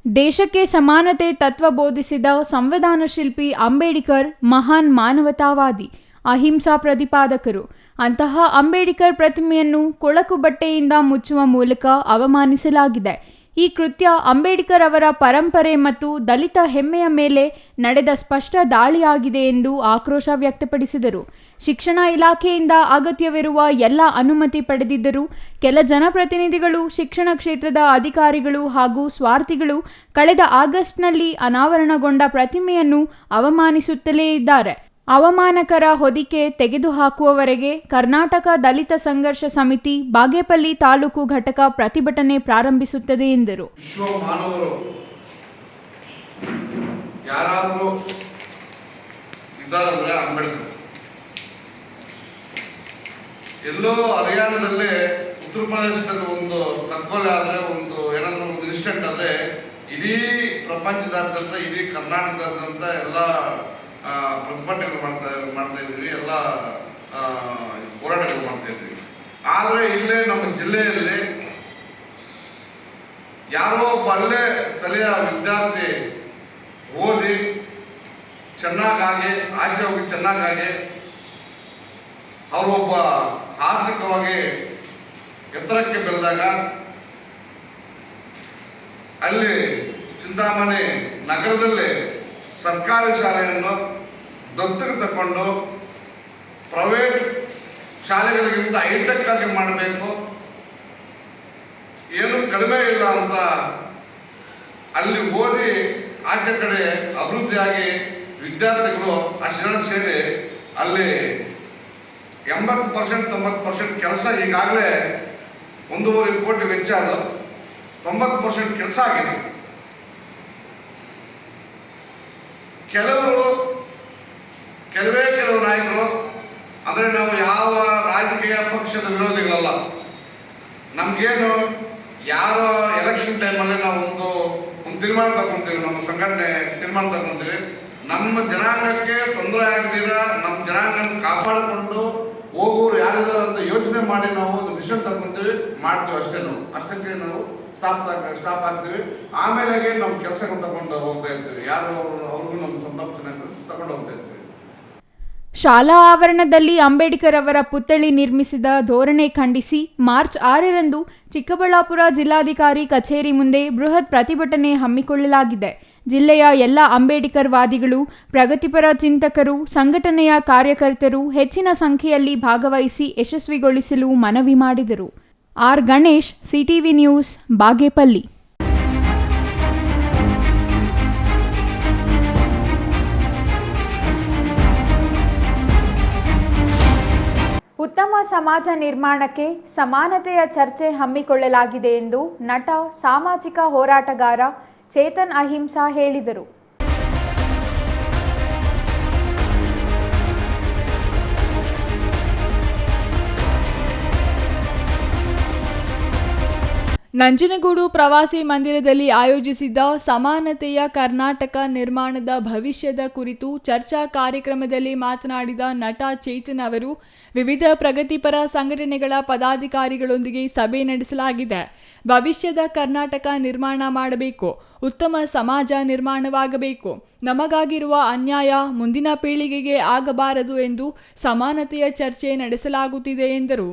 ದೇಶಕ್ಕೆ ಸಮಾನತೆ ತತ್ವ ಬೋಧಿಸಿದ ಸಂವಿಧಾನ ಶಿಲ್ಪಿ ಅಂಬೇಡ್ಕರ್ ಮಹಾನ್ ಮಾನವತಾವಾದಿ, ಅಹಿಂಸಾ ಪ್ರತಿಪಾದಕರು. ಅಂತಹ ಅಂಬೇಡ್ಕರ್ ಪ್ರತಿಮೆಯನ್ನು ಕೊಳಕು ಬಟ್ಟೆಯಿಂದ ಮುಚ್ಚುವ ಮೂಲಕ ಅವಮಾನಿಸಲಾಗಿದೆ. ಈ ಕೃತ್ಯ ಅಂಬೇಡ್ಕರ್ ಅವರ ಪರಂಪರೆ ಮತ್ತು ದಲಿತ ಹೆಮ್ಮೆಯ ಮೇಲೆ ನಡೆದ ಸ್ಪಷ್ಟ ದಾಳಿಯಾಗಿದೆ ಎಂದು ಆಕ್ರೋಶ ವ್ಯಕ್ತಪಡಿಸಿದರು. ಶಿಕ್ಷಣ ಇಲಾಖೆಯಿಂದ ಅಗತ್ಯವಿರುವ ಎಲ್ಲ ಅನುಮತಿ ಪಡೆದಿದ್ದರೂ ಕೆಲ ಜನಪ್ರತಿನಿಧಿಗಳು, ಶಿಕ್ಷಣ ಕ್ಷೇತ್ರದ ಅಧಿಕಾರಿಗಳು ಹಾಗೂ ಸ್ವಾರ್ಥಿಗಳು ಕಳೆದ ಆಗಸ್ಟ್ನಲ್ಲಿ ಅನಾವರಣಗೊಂಡ ಪ್ರತಿಮೆಯನ್ನು ಅವಮಾನಿಸುತ್ತಲೇ ಇದ್ದಾರೆ. ಅವಮಾನಕರ ಹೊದಿಕೆ ತೆಗೆದುಹಾಕುವವರೆಗೆ ಕರ್ನಾಟಕ ದಲಿತ ಸಂಘರ್ಷ ಸಮಿತಿ ಬಾಗೇಪಲ್ಲಿ ತಾಲೂಕು ಘಟಕ ಪ್ರತಿಭಟನೆ ಪ್ರಾರಂಭಿಸುತ್ತದೆ ಎಂದರು. ವಿಶ್ವ ಮಾನವರು ಯಾರಾದರೂ ಇದ್ದಾರಂದ್ರೆ ಅಂಬೇಡ್ಕರ್. ಎಲ್ಲೋ ಹರಿಯಾಣದಲ್ಲೇ ಉತ್ತರ ಪ್ರದೇಶದಲ್ಲಿ ಒಂದು ಕತ್ಕೊಲೆ ಆದರೆ, ಒಂದು ಏನಾದರೂ ಒಂದು ಇನ್ಸಿಡೆಂಟ್ ಆದರೆ ಇಡೀ ಪ್ರಪಂಚದಾದ್ಯಂತ, ಇಡೀ ಕರ್ನಾಟಕದಾದ್ಯಂತ ಎಲ್ಲ ಪ್ರತಿಭಟನೆಗಳು ಮಾಡ್ತಾ ಇದ್ದೀವಿ, ಎಲ್ಲ ಹೋರಾಟಗಳು ಮಾಡ್ತಾ ಇದ್ದೀವಿ. ಆದರೆ ಇಲ್ಲೇ ನಮ್ಮ ಜಿಲ್ಲೆಯಲ್ಲಿ ಯಾರೋ ಒಬ್ಬ ಅಲ್ಲೇ ಸ್ಥಳೀಯ ವಿದ್ಯಾರ್ಥಿ ಓದಿ ಚೆನ್ನಾಗಿ ಆಚೆ ಹೋಗಿ ಚೆನ್ನಾಗಿ ಅವರು ಒಬ್ಬ ಆರ್ಥಿಕವಾಗಿ ಎತ್ತರಕ್ಕೆ ಬೆಳೆದಾಗ ಅಲ್ಲಿ ಚಿಂತಾಮಣಿ ನಗರದಲ್ಲಿ ಸರ್ಕಾರಿ ಶಾಲೆಯನ್ನು ದತ್ತಕ್ಕೆ ತಗೊಂಡು ಪ್ರೈವೇಟ್ ಶಾಲೆಗಳಿಗಿಂತ ಹೈಟೆಕ್ ಆಗಿ ಮಾಡಬೇಕು, ಏನು ಕಡಿಮೆ ಇಲ್ಲ ಅಂತ ಅಲ್ಲಿ ಓದಿ ಆಚೆ ಕಡೆ ಅಭಿವೃದ್ಧಿಯಾಗಿ ವಿದ್ಯಾರ್ಥಿಗಳು ಆ ಶಿಕ್ಷಣ ಸೇರಿ ಅಲ್ಲಿ 80% 90% ಕೆಲಸ ಈಗಾಗಲೇ 1.5 ಕೋಟಿ ವೆಚ್ಚ ಅದು 90% ಕೆಲಸ ಆಗಿದೆ. ಕೆಲವು ನಾಯಕರು ಅಂದರೆ ನಾವು ಯಾವ ರಾಜಕೀಯ ಪಕ್ಷದ ವಿರೋಧಿಗಳಲ್ಲ. ನಮಗೇನು ಯಾರೋ ಎಲೆಕ್ಷನ್ ಟೈಮಲ್ಲಿ ನಾವು ಒಂದು ತೀರ್ಮಾನ ತಗೊಂತೀವಿ, ನಮ್ಮ ಸಂಘಟನೆ ತೀರ್ಮಾನ ತಗೊಂತೀವಿ, ನಮ್ಮ ಜನಾಂಗಕ್ಕೆ ತೊಂದರೆ ಆಗದಿರ ನಮ್ಮ ಜನಾಂಗನ ಕಾಪಾಡಿಕೊಂಡು ಹೋಗೋರು ಯಾರಿದ್ದಾರೆ ಅಂತ ಯೋಚನೆ ಮಾಡಿ ನಾವು ಒಂದು ಮಿಷನ್ ತಗೊಂತೀವಿ, ಮಾಡ್ತೀವಿ ಅಷ್ಟೇ. ಅಷ್ಟಕ್ಕೆ ನಾವು ಸ್ಟಾಪ್ ಆಗ್ತೀವಿ. ಆಮೇಲೆ ನಮ್ಮ ಕೆಲಸಗಳು ತಗೊಂಡು ಹೋಗ್ತಾ ಇರ್ತೀವಿ. ಯಾರು ಅವ್ರಿಗೂ ನಮ್ಮ ಸಂತಾಪನೆ ತಗೊಂಡು ಹೋಗ್ತಾ ಇರ್ತೀವಿ. ಶಾಲಾ ಆವರಣದಲ್ಲಿ ಅಂಬೇಡ್ಕರ್ ಅವರ ಪುತ್ಥಳಿ ನಿರ್ಮಿಸಿದ ಧೋರಣೆ ಖಂಡಿಸಿ ಮಾರ್ಚ್ 6ರಂದು ಚಿಕ್ಕಬಳ್ಳಾಪುರ ಜಿಲ್ಲಾಧಿಕಾರಿ ಕಚೇರಿ ಮುಂದೆ ಬೃಹತ್ ಪ್ರತಿಭಟನೆ ಹಮ್ಮಿಕೊಳ್ಳಲಾಗಿದೆ. ಜಿಲ್ಲೆಯ ಎಲ್ಲ ಅಂಬೇಡ್ಕರ್ ವಾದಿಗಳು, ಪ್ರಗತಿಪರ ಚಿಂತಕರು, ಸಂಘಟನೆಯ ಕಾರ್ಯಕರ್ತರು ಹೆಚ್ಚಿನ ಸಂಖ್ಯೆಯಲ್ಲಿ ಭಾಗವಹಿಸಿ ಯಶಸ್ವಿಗೊಳಿಸಲು ಮನವಿ ಮಾಡಿದರು. R Ganesh, CTV news, Bagepalli. ಉತ್ತಮ ಸಮಾಜ ನಿರ್ಮಾಣಕ್ಕೆ ಸಮಾನತೆಯ ಚರ್ಚೆ ಹಮ್ಮಿಕೊಳ್ಳಲಾಗಿದೆ ಎಂದು ನಟ, ಸಾಮಾಜಿಕ ಹೋರಾಟಗಾರ ಚೇತನ್ ಅಹಿಂಸಾ ಹೇಳಿದರು. ನಂಜನಗೂಡು ಪ್ರವಾಸಿ ಮಂದಿರದಲ್ಲಿ ಆಯೋಜಿಸಿದ್ದ ಸಮಾನತೆಯ ಕರ್ನಾಟಕ ನಿರ್ಮಾಣದ ಭವಿಷ್ಯದ ಕುರಿತು ಚರ್ಚಾ ಕಾರ್ಯಕ್ರಮದಲ್ಲಿ ಮಾತನಾಡಿದ ನಟ ಚೇತನ್ ಅವರು, ವಿವಿಧ ಪ್ರಗತಿಪರ ಸಂಘಟನೆಗಳ ಪದಾಧಿಕಾರಿಗಳೊಂದಿಗೆ ಸಭೆ ನಡೆಸಲಾಗಿದೆ. ಭವಿಷ್ಯದ ಕರ್ನಾಟಕ ನಿರ್ಮಾಣ ಮಾಡಬೇಕು, ಉತ್ತಮ ಸಮಾಜ ನಿರ್ಮಾಣವಾಗಬೇಕು, ನಮಗಾಗಿರುವ ಅನ್ಯಾಯ ಮುಂದಿನ ಪೀಳಿಗೆಗೆ ಆಗಬಾರದು ಎಂದು ಸಮಾನತೆಯ ಚರ್ಚೆ ನಡೆಸಲಾಗುತ್ತಿದೆ ಎಂದರು.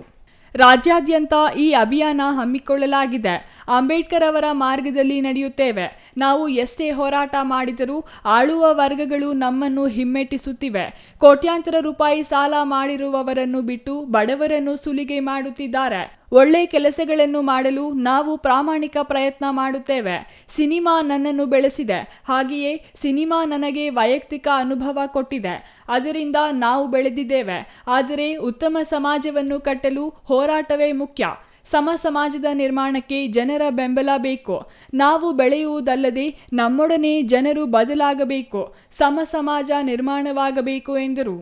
ರಾಜ್ಯಾದ್ಯಂತ ಈ ಅಭಿಯಾನ ಹಮ್ಮಿಕೊಳ್ಳಲಾಗಿದೆ. ಅಂಬೇಡ್ಕರ್ ಅವರ ಮಾರ್ಗದಲ್ಲಿ ನಡೆಯುತ್ತೇವೆ. ನಾವು ಎಷ್ಟೇ ಹೋರಾಟ ಮಾಡಿದರೂ ಆಳುವ ವರ್ಗಗಳು ನಮ್ಮನ್ನು ಹಿಮ್ಮೆಟ್ಟಿಸುತ್ತಿವೆ. ಕೋಟ್ಯಾಂತರ ರೂಪಾಯಿ ಸಾಲ ಮಾಡಿರುವವರನ್ನು ಬಿಟ್ಟು ಬಡವರನ್ನು ಸುಲಿಗೆ ಮಾಡುತ್ತಿದ್ದಾರೆ. ಒಳ್ಳೆ ಕೆಲಸಗಳನ್ನು ಮಾಡಲು ನಾವು ಪ್ರಾಮಾಣಿಕ ಪ್ರಯತ್ನ ಮಾಡುತ್ತೇವೆ. ಸಿನಿಮಾ ನನ್ನನ್ನು ಬೆಳೆಸಿದೆ, ಹಾಗೆಯೇ ಸಿನಿಮಾ ನನಗೆ ವೈಯಕ್ತಿಕ ಅನುಭವ ಕೊಟ್ಟಿದೆ. ಅದರಿಂದ ನಾವು ಬೆಳೆದಿದ್ದೇವೆ. ಆದರೆ ಉತ್ತಮ ಸಮಾಜವನ್ನು ಕಟ್ಟಲು ಹೋರಾಟವೇ ಮುಖ್ಯ. ಸಮ ಸಮಾಜದ ನಿರ್ಮಾಣಕ್ಕೆ ಜನರ ಬೆಂಬಲ ಬೇಕು. ನಾವು ಬೆಳೆಯುವುದಲ್ಲದೆ ನಮ್ಮೊಡನೆ ಜನರು ಬದಲಾಗಬೇಕು. ಸಮ ಸಮಾಜ ನಿರ್ಮಾಣವಾಗಬೇಕು ಎಂದರು.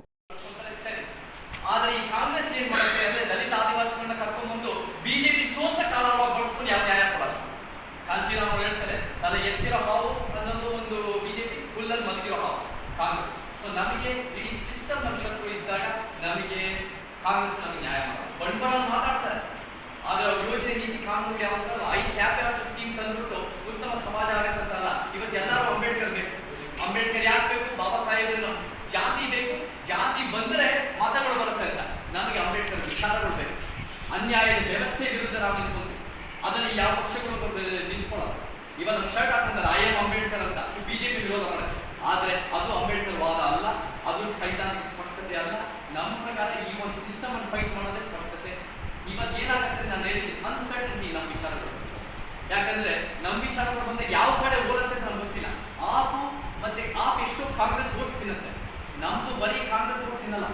ಆದರೆ ಈ ಕಾಂಗ್ರೆಸ್ ಏನ್ ಮಾಡುತ್ತೆ ಅಂದ್ರೆ ದಲಿತ ಆದಿವಾಸಿಗಳನ್ನ ಕರ್ಕೊಂಡ್ಬಂದು ಬಿಜೆಪಿ ಸೋಲ್ಸ ಕಾಲವಾಗಿ ಬಳಸ್ಕೊಂಡು ಯಾವ ನ್ಯಾಯ ಕೊಡಲ್ಲ. ಕಾಂಚೀರಾಮ್ ಅವರು ಹೇಳ್ತಾರೆ, ತಲೆ ಎತ್ತಿರೋ ನಮಗೆ ಕಾಂಗ್ರೆಸ್ ನಮಗೆ ನ್ಯಾಯ ಮಾಡೋದು ಬಂಡವಾಳ ಮಾತಾಡ್ತಾರೆ, ಆದ್ರೆ ಅವ್ರ ಯೋಜನೆ ನೀತಿ ಕಾನೂನು ಯಾವ 5 ಕ್ಯಾಪಿಟಲ್ ಸ್ಕೀಮ್ ತಂದ್ಬಿಟ್ಟು ಉತ್ತಮ ಸಮಾಜ ಆಗತ್ತಲ್ಲ. ಇವತ್ತು ಎಲ್ಲರೂ ಅಂಬೇಡ್ಕರ್ ಬೇಕು, ಅಂಬೇಡ್ಕರ್ ಯಾಕೆ ಬೇಕು? ಬಾಬಾ ಸಾಹೇಬ್ರೇನು ಜಾತಿ ಬೇಕು, ಜಾತಿ ಬಂದ್ರೆ ಮತಗಳು ಬರುತ್ತೆ ಅಂತ. ನಮಗೆ ಅಂಬೇಡ್ಕರ್ ವಿಚಾರಗಳು ಬೇಕು. ಅನ್ಯಾಯದ ವ್ಯವಸ್ಥೆ ವಿರುದ್ಧ ನಾವು ನಿಂತ್ಕೊಂಡು ಅದನ್ನು ಯಾವ ಪಕ್ಷಗಳು ನಿಂತ್ಕೊಳ್ಳೋದು. ಇವಾಗ ಶರ್ಟ್ ಹಾಕೊಂತಾರೆ ಐ ಎಂ ಅಂಬೇಡ್ಕರ್ ಅಂತ, ಬಿಜೆಪಿ ವಿರೋಧ ಮಾಡುತ್ತೆ. ಆದ್ರೆ ಅದು ಅಂಬೇಡ್ಕರ್ ವಾದ ಅಲ್ಲ, ಅದು ಸೈದ್ಧಾಂತಿಕ ಸ್ಪಷ್ಟತೆ ಅಲ್ಲ. ನಮ್ಮ ಪ್ರಕಾರ ಈ ಒಂದು ಸಿಸ್ಟಮ್ ಅನ್ನು ಫೈಟ್ ಮಾಡೋದೇ ಸ್ಪಷ್ಟತೆ. ಇವಾಗ ಏನಾಗುತ್ತೆ ನಾನು ಹೇಳಿದ್ದೀನಿ, ಅನ್ಸರ್ಟನಿಟಿ ನಮ್ಮ ವಿಚಾರಗಳು. ಯಾಕಂದ್ರೆ ನಮ್ಮ ವಿಚಾರಗಳು ಬಂದ್ರೆ ಯಾವ ಕಡೆ ಹೋಗುತ್ತೆ ನಮ್ಗೆ ಗೊತ್ತಿಲ್ಲ. ಆಪ್ ಎಷ್ಟೋ ಕಾಂಗ್ರೆಸ್ ವೋಟ್ಸ್ ತಿನ್ನುತ್ತೆ, ನಮ್ದು ಬರೀ ಕಾಂಗ್ರೆಸ್ ವೋಟ್ ತಿನ್ನಲ್ಲ.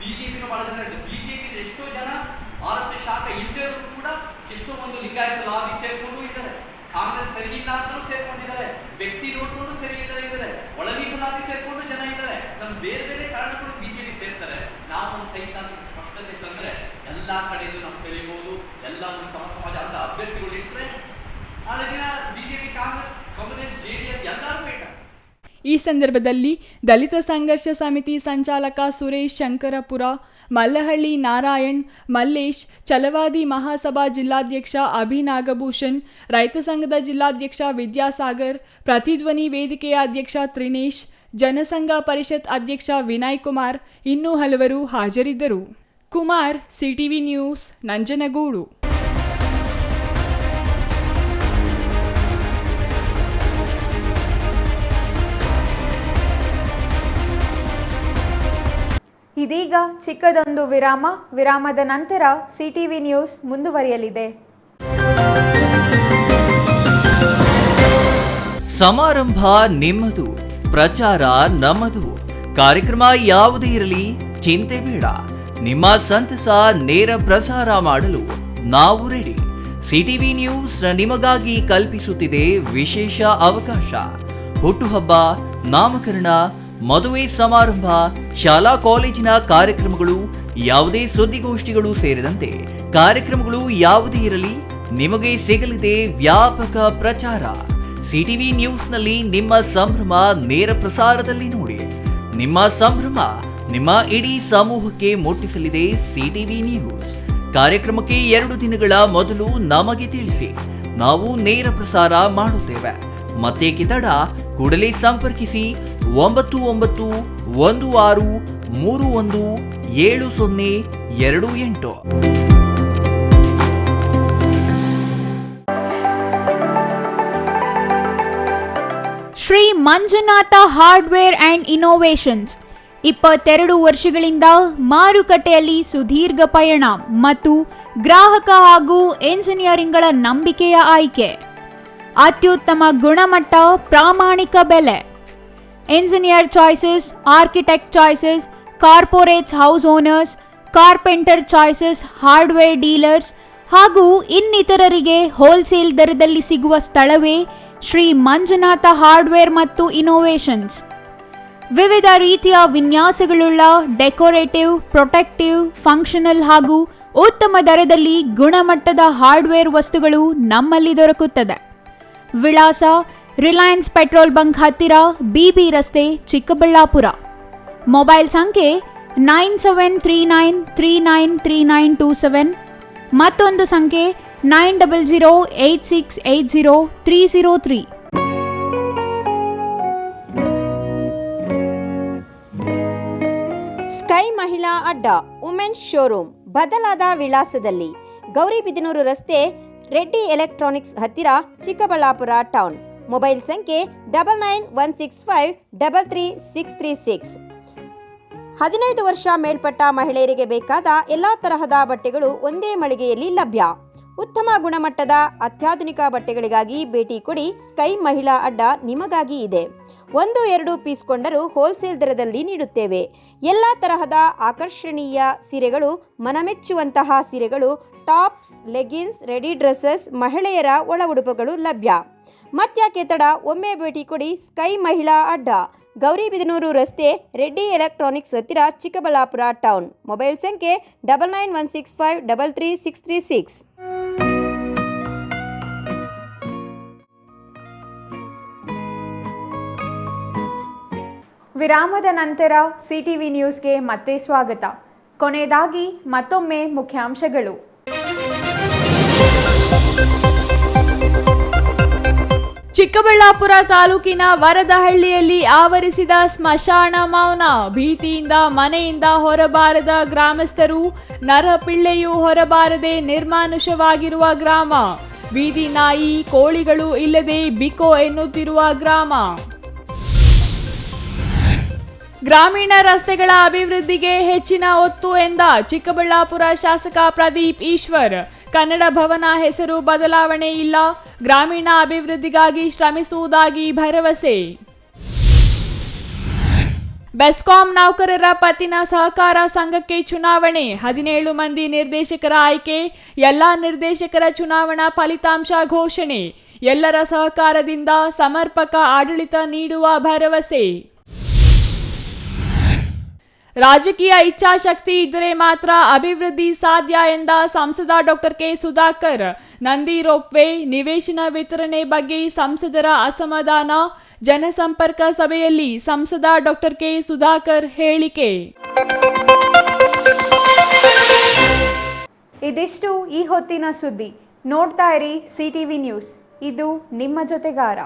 ಬಿಜೆಪಿನೂ ಬಹಳ ಜನ ಇರುತ್ತೆ, ಬಿಜೆಪಿ ಎಷ್ಟೋ ಜನ RSS ಶಾಖ ಇದ್ದರೂ ಕೂಡ ಎಷ್ಟೋ ಒಂದು ಲಿಂಗಾಯತ ಲಾಬಿ ಸೇರ್ಕೊಂಡು ಇದ್ದಾರೆ. ಕಾಂಗ್ರೆಸ್ ಸರಿ ಇಲ್ಲ ಅಂದ್ರೂ ಸೇರ್ಕೊಂಡಿದ್ದಾರೆ, ವ್ಯಕ್ತಿ ನೋಡ್ಕೊಂಡು ಸರಿ ಇದ್ದಾರೆ, ಒಳ ಮೀಸಲಾತಿ ಸೇರ್ಕೊಂಡು ಜನ ಇದ್ದಾರೆ. ನಮ್ ಬೇರೆ ಬೇರೆ ಕಾರಣಗಳು ಬಿಜೆಪಿ ಸೇರ್ತಾರೆ. ನಾವು ಒಂದು ಸೈದ್ಧಾಂತಿಕ ಸ್ಪಷ್ಟತೆ ತಂದ್ರೆ ಎಲ್ಲಾ ಕಡೆಯಿಂದ ನಾವು ಸೆಳಿಬಹುದು. ಎಲ್ಲ ಒಂದು ಸಮಾಜ ಅಂತ ಅಭ್ಯರ್ಥಿಗಳು ಇಟ್ಟರೆ ನಾಳೆ ದಿನ ಬಿಜೆಪಿ, ಕಾಂಗ್ರೆಸ್, ಕಮ್ಯುನಿಸ್ಟ್, JDS ಎಲ್ಲರೂ ಬೇಟ. ಈ ಸಂದರ್ಭದಲ್ಲಿ ದಲಿತ ಸಂಘರ್ಷ ಸಮಿತಿ ಸಂಚಾಲಕ ಸುರೇಶ್ ಶಂಕರಪುರ, ಮಲ್ಲಹಳ್ಳಿ ನಾರಾಯಣ್, ಮಲ್ಲೇಶ್, ಛಲವಾದಿ ಮಹಾಸಭಾ ಜಿಲ್ಲಾಧ್ಯಕ್ಷ ಅಭಿನಾಗಭೂಷಣ್, ರೈತ ಸಂಘದ ಜಿಲ್ಲಾಧ್ಯಕ್ಷ ವಿದ್ಯಾಸಾಗರ್, ಪ್ರತಿಧ್ವನಿ ವೇದಿಕೆಯ ಅಧ್ಯಕ್ಷ ತ್ರಿನೇಶ್, ಜನಸಂಘ ಪರಿಷತ್ ಅಧ್ಯಕ್ಷ ವಿನಯ್ ಕುಮಾರ್ ಇನ್ನೂ ಹಲವರು ಹಾಜರಿದ್ದರು. Kumar, CTV news, Nanjangud. ಇದೀಗ ಚಿಕ್ಕದೊಂದು ವಿರಾಮದ ನಂತರ ಸಿಟಿವಿ ನ್ಯೂಸ್ ಮುಂದುವರಿಯಲಿದೆ. ಸಮಾರಂಭ ನಿಮ್ಮದು, ಪ್ರಚಾರ ನಮ್ಮದು. ಕಾರ್ಯಕ್ರಮ ಯಾವುದೇ ಇರಲಿ ಚಿಂತೆ ಬೇಡ. ನಿಮ್ಮ ಸಂತಸ ನೇರ ಪ್ರಸಾರ ಮಾಡಲು ನಾವು ರೆಡಿ. ಸಿಟಿವಿ ನ್ಯೂಸ್ ನಿಮಗಾಗಿ ಕಲ್ಪಿಸುತ್ತಿದೆ ವಿಶೇಷ ಅವಕಾಶ. ಹುಟ್ಟುಹಬ್ಬ, ನಾಮಕರಣ, ಮದುವೆ ಸಮಾರಂಭ, ಶಾಲಾ ಕಾಲೇಜಿನ ಕಾರ್ಯಕ್ರಮಗಳು, ಯಾವುದೇ ಸುದ್ದಿಗೋಷ್ಠಿಗಳು ಸೇರಿದಂತೆ ಕಾರ್ಯಕ್ರಮಗಳು ಯಾವುದೇ ಇರಲಿ ನಿಮಗೆ ಸಿಗಲಿದೆ ವ್ಯಾಪಕ ಪ್ರಚಾರ. ಸಿಟಿವಿ ನ್ಯೂಸ್ನಲ್ಲಿ ನಿಮ್ಮ ಸಂಭ್ರಮ ನೇರ ಪ್ರಸಾರದಲ್ಲಿ ನೋಡಿ. ನಿಮ್ಮ ಸಂಭ್ರಮ ನಿಮ್ಮ ಇಡೀ ಸಮೂಹಕ್ಕೆ ಮುಟ್ಟಿಸಲಿದೆ ಸಿಟಿವಿ ನ್ಯೂಸ್. ಕಾರ್ಯಕ್ರಮಕ್ಕೆ 2 ದಿನಗಳ ಮೊದಲು ನಮಗೆ ತಿಳಿಸಿ, ನಾವು ನೇರ ಪ್ರಸಾರ ಮಾಡುತ್ತೇವೆ. ಮತ್ತೆ ಕಿತಡ ಕೂಡಲೇ ಸಂಪರ್ಕಿಸಿ 9916317028. Shri Manjunatha hardware and innovations 22 ವರ್ಷಗಳಿಂದ ಮಾರುಕಟ್ಟೆಯಲ್ಲಿ ಸುದೀರ್ಘ ಪಯಣ ಮತ್ತು ಗ್ರಾಹಕ ಹಾಗೂ ಎಂಜಿನಿಯರಿಂಗ್ಗಳ ನಂಬಿಕೆಯ ಆಯ್ಕೆ. ಅತ್ಯುತ್ತಮ ಗುಣಮಟ್ಟ, ಪ್ರಾಮಾಣಿಕ ಬೆಲೆ. Engineer choices, architect choices, corporates, house owners, carpenter choices, hardware dealers ಹಾಗೂ ಇನ್ನಿತರರಿಗೆ ಹೋಲ್ಸೇಲ್ ದರದಲ್ಲಿ ಸಿಗುವ ಸ್ಥಳವೇ ಶ್ರೀ ಮಂಜುನಾಥ ಹಾರ್ಡ್ವೇರ್ ಮತ್ತು ಇನ್ನೋವೇಷನ್ಸ್. ವಿವಿಧ ರೀತಿಯ ವಿನ್ಯಾಸಗಳುಳ್ಳ ಡೆಕೋರೇಟಿವ್, ಪ್ರೊಟೆಕ್ಟಿವ್, ಫಂಕ್ಷನಲ್ ಹಾಗೂ ಉತ್ತಮ ದರದಲ್ಲಿ ಗುಣಮಟ್ಟದ ಹಾರ್ಡ್ವೇರ್ ವಸ್ತುಗಳು ನಮ್ಮಲ್ಲಿ ದೊರಕುತ್ತದೆ. ವಿಳಾಸ: ರಿಲಯನ್ಸ್ ಪೆಟ್ರೋಲ್ ಬಂಕ್ ಹತ್ತಿರ, BB ರಸ್ತೆ, ಚಿಕ್ಕಬಳ್ಳಾಪುರ. ಮೊಬೈಲ್ ಸಂಖ್ಯೆ 9739393927, ಮತ್ತೊಂದು ಸಂಖ್ಯೆ 9008680303. ಸ್ಕೈ ಮಹಿಳಾ ಅಡ್ಡ ವುಮೆನ್ಸ್ ಶೋರೂಮ್ ಬದಲಾದ ವಿಳಾಸದಲ್ಲಿ, ಗೌರಿಬಿದನೂರು ರಸ್ತೆ, ರೆಡ್ಡಿ ಎಲೆಕ್ಟ್ರಾನಿಕ್ಸ್ ಹತ್ತಿರ, ಚಿಕ್ಕಬಳ್ಳಾಪುರ ಟೌನ್. ಮೊಬೈಲ್ ಸಂಖ್ಯೆ 9916533636. 15 ವರ್ಷ ಮೇಲ್ಪಟ್ಟ ಮಹಿಳೆಯರಿಗೆ ಬೇಕಾದ ಎಲ್ಲ ತರಹದ ಬಟ್ಟೆಗಳು ಒಂದೇ ಮಳಿಗೆಯಲ್ಲಿ ಲಭ್ಯ. ಉತ್ತಮ ಗುಣಮಟ್ಟದ ಅತ್ಯಾಧುನಿಕ ಬಟ್ಟೆಗಳಿಗಾಗಿ ಭೇಟಿ ಕೊಡಿ. ಸ್ಕೈ ಮಹಿಳಾ ಅಡ್ಡ ನಿಮಗಾಗಿ ಇದೆ. 1-2 ಪೀಸ್ ಕೊಂಡರೂ ಹೋಲ್ಸೇಲ್ ದರದಲ್ಲಿ ನೀಡುತ್ತೇವೆ. ಎಲ್ಲ ತರಹದ ಆಕರ್ಷಣೀಯ ಸೀರೆಗಳು, ಮನಮೆಚ್ಚುವಂತಹ ಸೀರೆಗಳು, ಟಾಪ್ಸ್, ಲೆಗಿನ್ಸ್, ರೆಡಿ ಡ್ರೆಸ್ಸಸ್, ಮಹಿಳೆಯರ ಒಳ ಉಡುಪುಗಳು ಲಭ್ಯ. ಮತ್ಯಾಕೆ ತಡ, ಒಮ್ಮೆ ಭೇಟಿ ಕೊಡಿ. ಸ್ಕೈ ಮಹಿಳಾ ಅಡ್ಡ, ಗೌರಿಬಿದನೂರು ರಸ್ತೆ, ರೆಡ್ಡಿ ಎಲೆಕ್ಟ್ರಾನಿಕ್ಸ್ ಹತ್ತಿರ, ಚಿಕ್ಕಬಳ್ಳಾಪುರ ಟೌನ್. ಮೊಬೈಲ್ ಸಂಖ್ಯೆ 9916533636. ವಿರಾಮದ ನಂತರ ಸಿಟಿವಿ ನ್ಯೂಸ್ಗೆ ಮತ್ತೆ ಸ್ವಾಗತ. ಕೊನೆಯದಾಗಿ ಮತ್ತೊಮ್ಮೆ ಮುಖ್ಯಾಂಶಗಳು. ಚಿಕ್ಕಬಳ್ಳಾಪುರ ತಾಲೂಕಿನ ವರದಹಳ್ಳಿಯಲ್ಲಿ ಆವರಿಸಿದ ಸ್ಮಶಾನ ಮೌನ. ಭೀತಿಯಿಂದ ಮನೆಯಿಂದ ಹೊರಬಾರದ ಗ್ರಾಮಸ್ಥರು. ನರಪಿಳ್ಳೆಯೂ ಹೊರಬಾರದೆ ನಿರ್ಮಾನುಷವಾಗಿರುವ ಗ್ರಾಮ. ಬೀದಿ ನಾಯಿ ಕೋಳಿಗಳು ಇಲ್ಲದೆ ಬಿಕೋ ಎನ್ನುತ್ತಿರುವ ಗ್ರಾಮ. ಗ್ರಾಮೀಣ ರಸ್ತೆಗಳ ಅಭಿವೃದ್ಧಿಗೆ ಹೆಚ್ಚಿನ ಒತ್ತು ಎಂದ ಚಿಕ್ಕಬಳ್ಳಾಪುರ ಶಾಸಕ ಪ್ರದೀಪ್ ಈಶ್ವರ್. ಕನ್ನಡ ಭವನ ಹೆಸರು ಬದಲಾವಣೆ ಇಲ್ಲ, ಗ್ರಾಮೀಣ ಅಭಿವೃದ್ಧಿಗಾಗಿ ಶ್ರಮಿಸುವುದಾಗಿ ಭರವಸೆ. ಬೆಸ್ಕಾಂ ನೌಕರರ ಪತ್ತಿನ ಸಹಕಾರ ಸಂಘಕ್ಕೆ ಚುನಾವಣೆ. 17 ಮಂದಿ ನಿರ್ದೇಶಕರ ಆಯ್ಕೆ. ಎಲ್ಲಾ ನಿರ್ದೇಶಕರ ಚುನಾವಣಾ ಫಲಿತಾಂಶ ಘೋಷಣೆ. ಎಲ್ಲರ ಸಹಕಾರದಿಂದ ಸಮರ್ಪಕ ಆಡಳಿತ ನೀಡುವ ಭರವಸೆ. ರಾಜಕೀಯ ಇಚ್ಛಾಶಕ್ತಿ ಇದ್ದರೆ ಮಾತ್ರ ಅಭಿವೃದ್ಧಿ ಸಾಧ್ಯ ಎಂದ ಸಂಸದ ಡಾಕ್ಟರ್ ಕೆ ಸುಧಾಕರ್. ನಂದಿ ರೋಪ್ವೇ ನಿವೇಶನ ವಿತರಣೆ ಬಗ್ಗೆ ಸಂಸದರ ಅಸಮಾಧಾನ. ಜನಸಂಪರ್ಕ ಸಭೆಯಲ್ಲಿ ಸಂಸದ ಡಾಕ್ಟರ್ ಕೆ ಸುಧಾಕರ್ ಹೇಳಿಕೆ. ಇದಿಷ್ಟು ಈ ಹೊತ್ತಿನ ಸುದ್ದಿ. ನೋಡ್ತಾ ಇರಿ ಸಿಟಿವಿ ನ್ಯೂಸ್, ಇದು ನಿಮ್ಮ ಜೊತೆಗಾರ.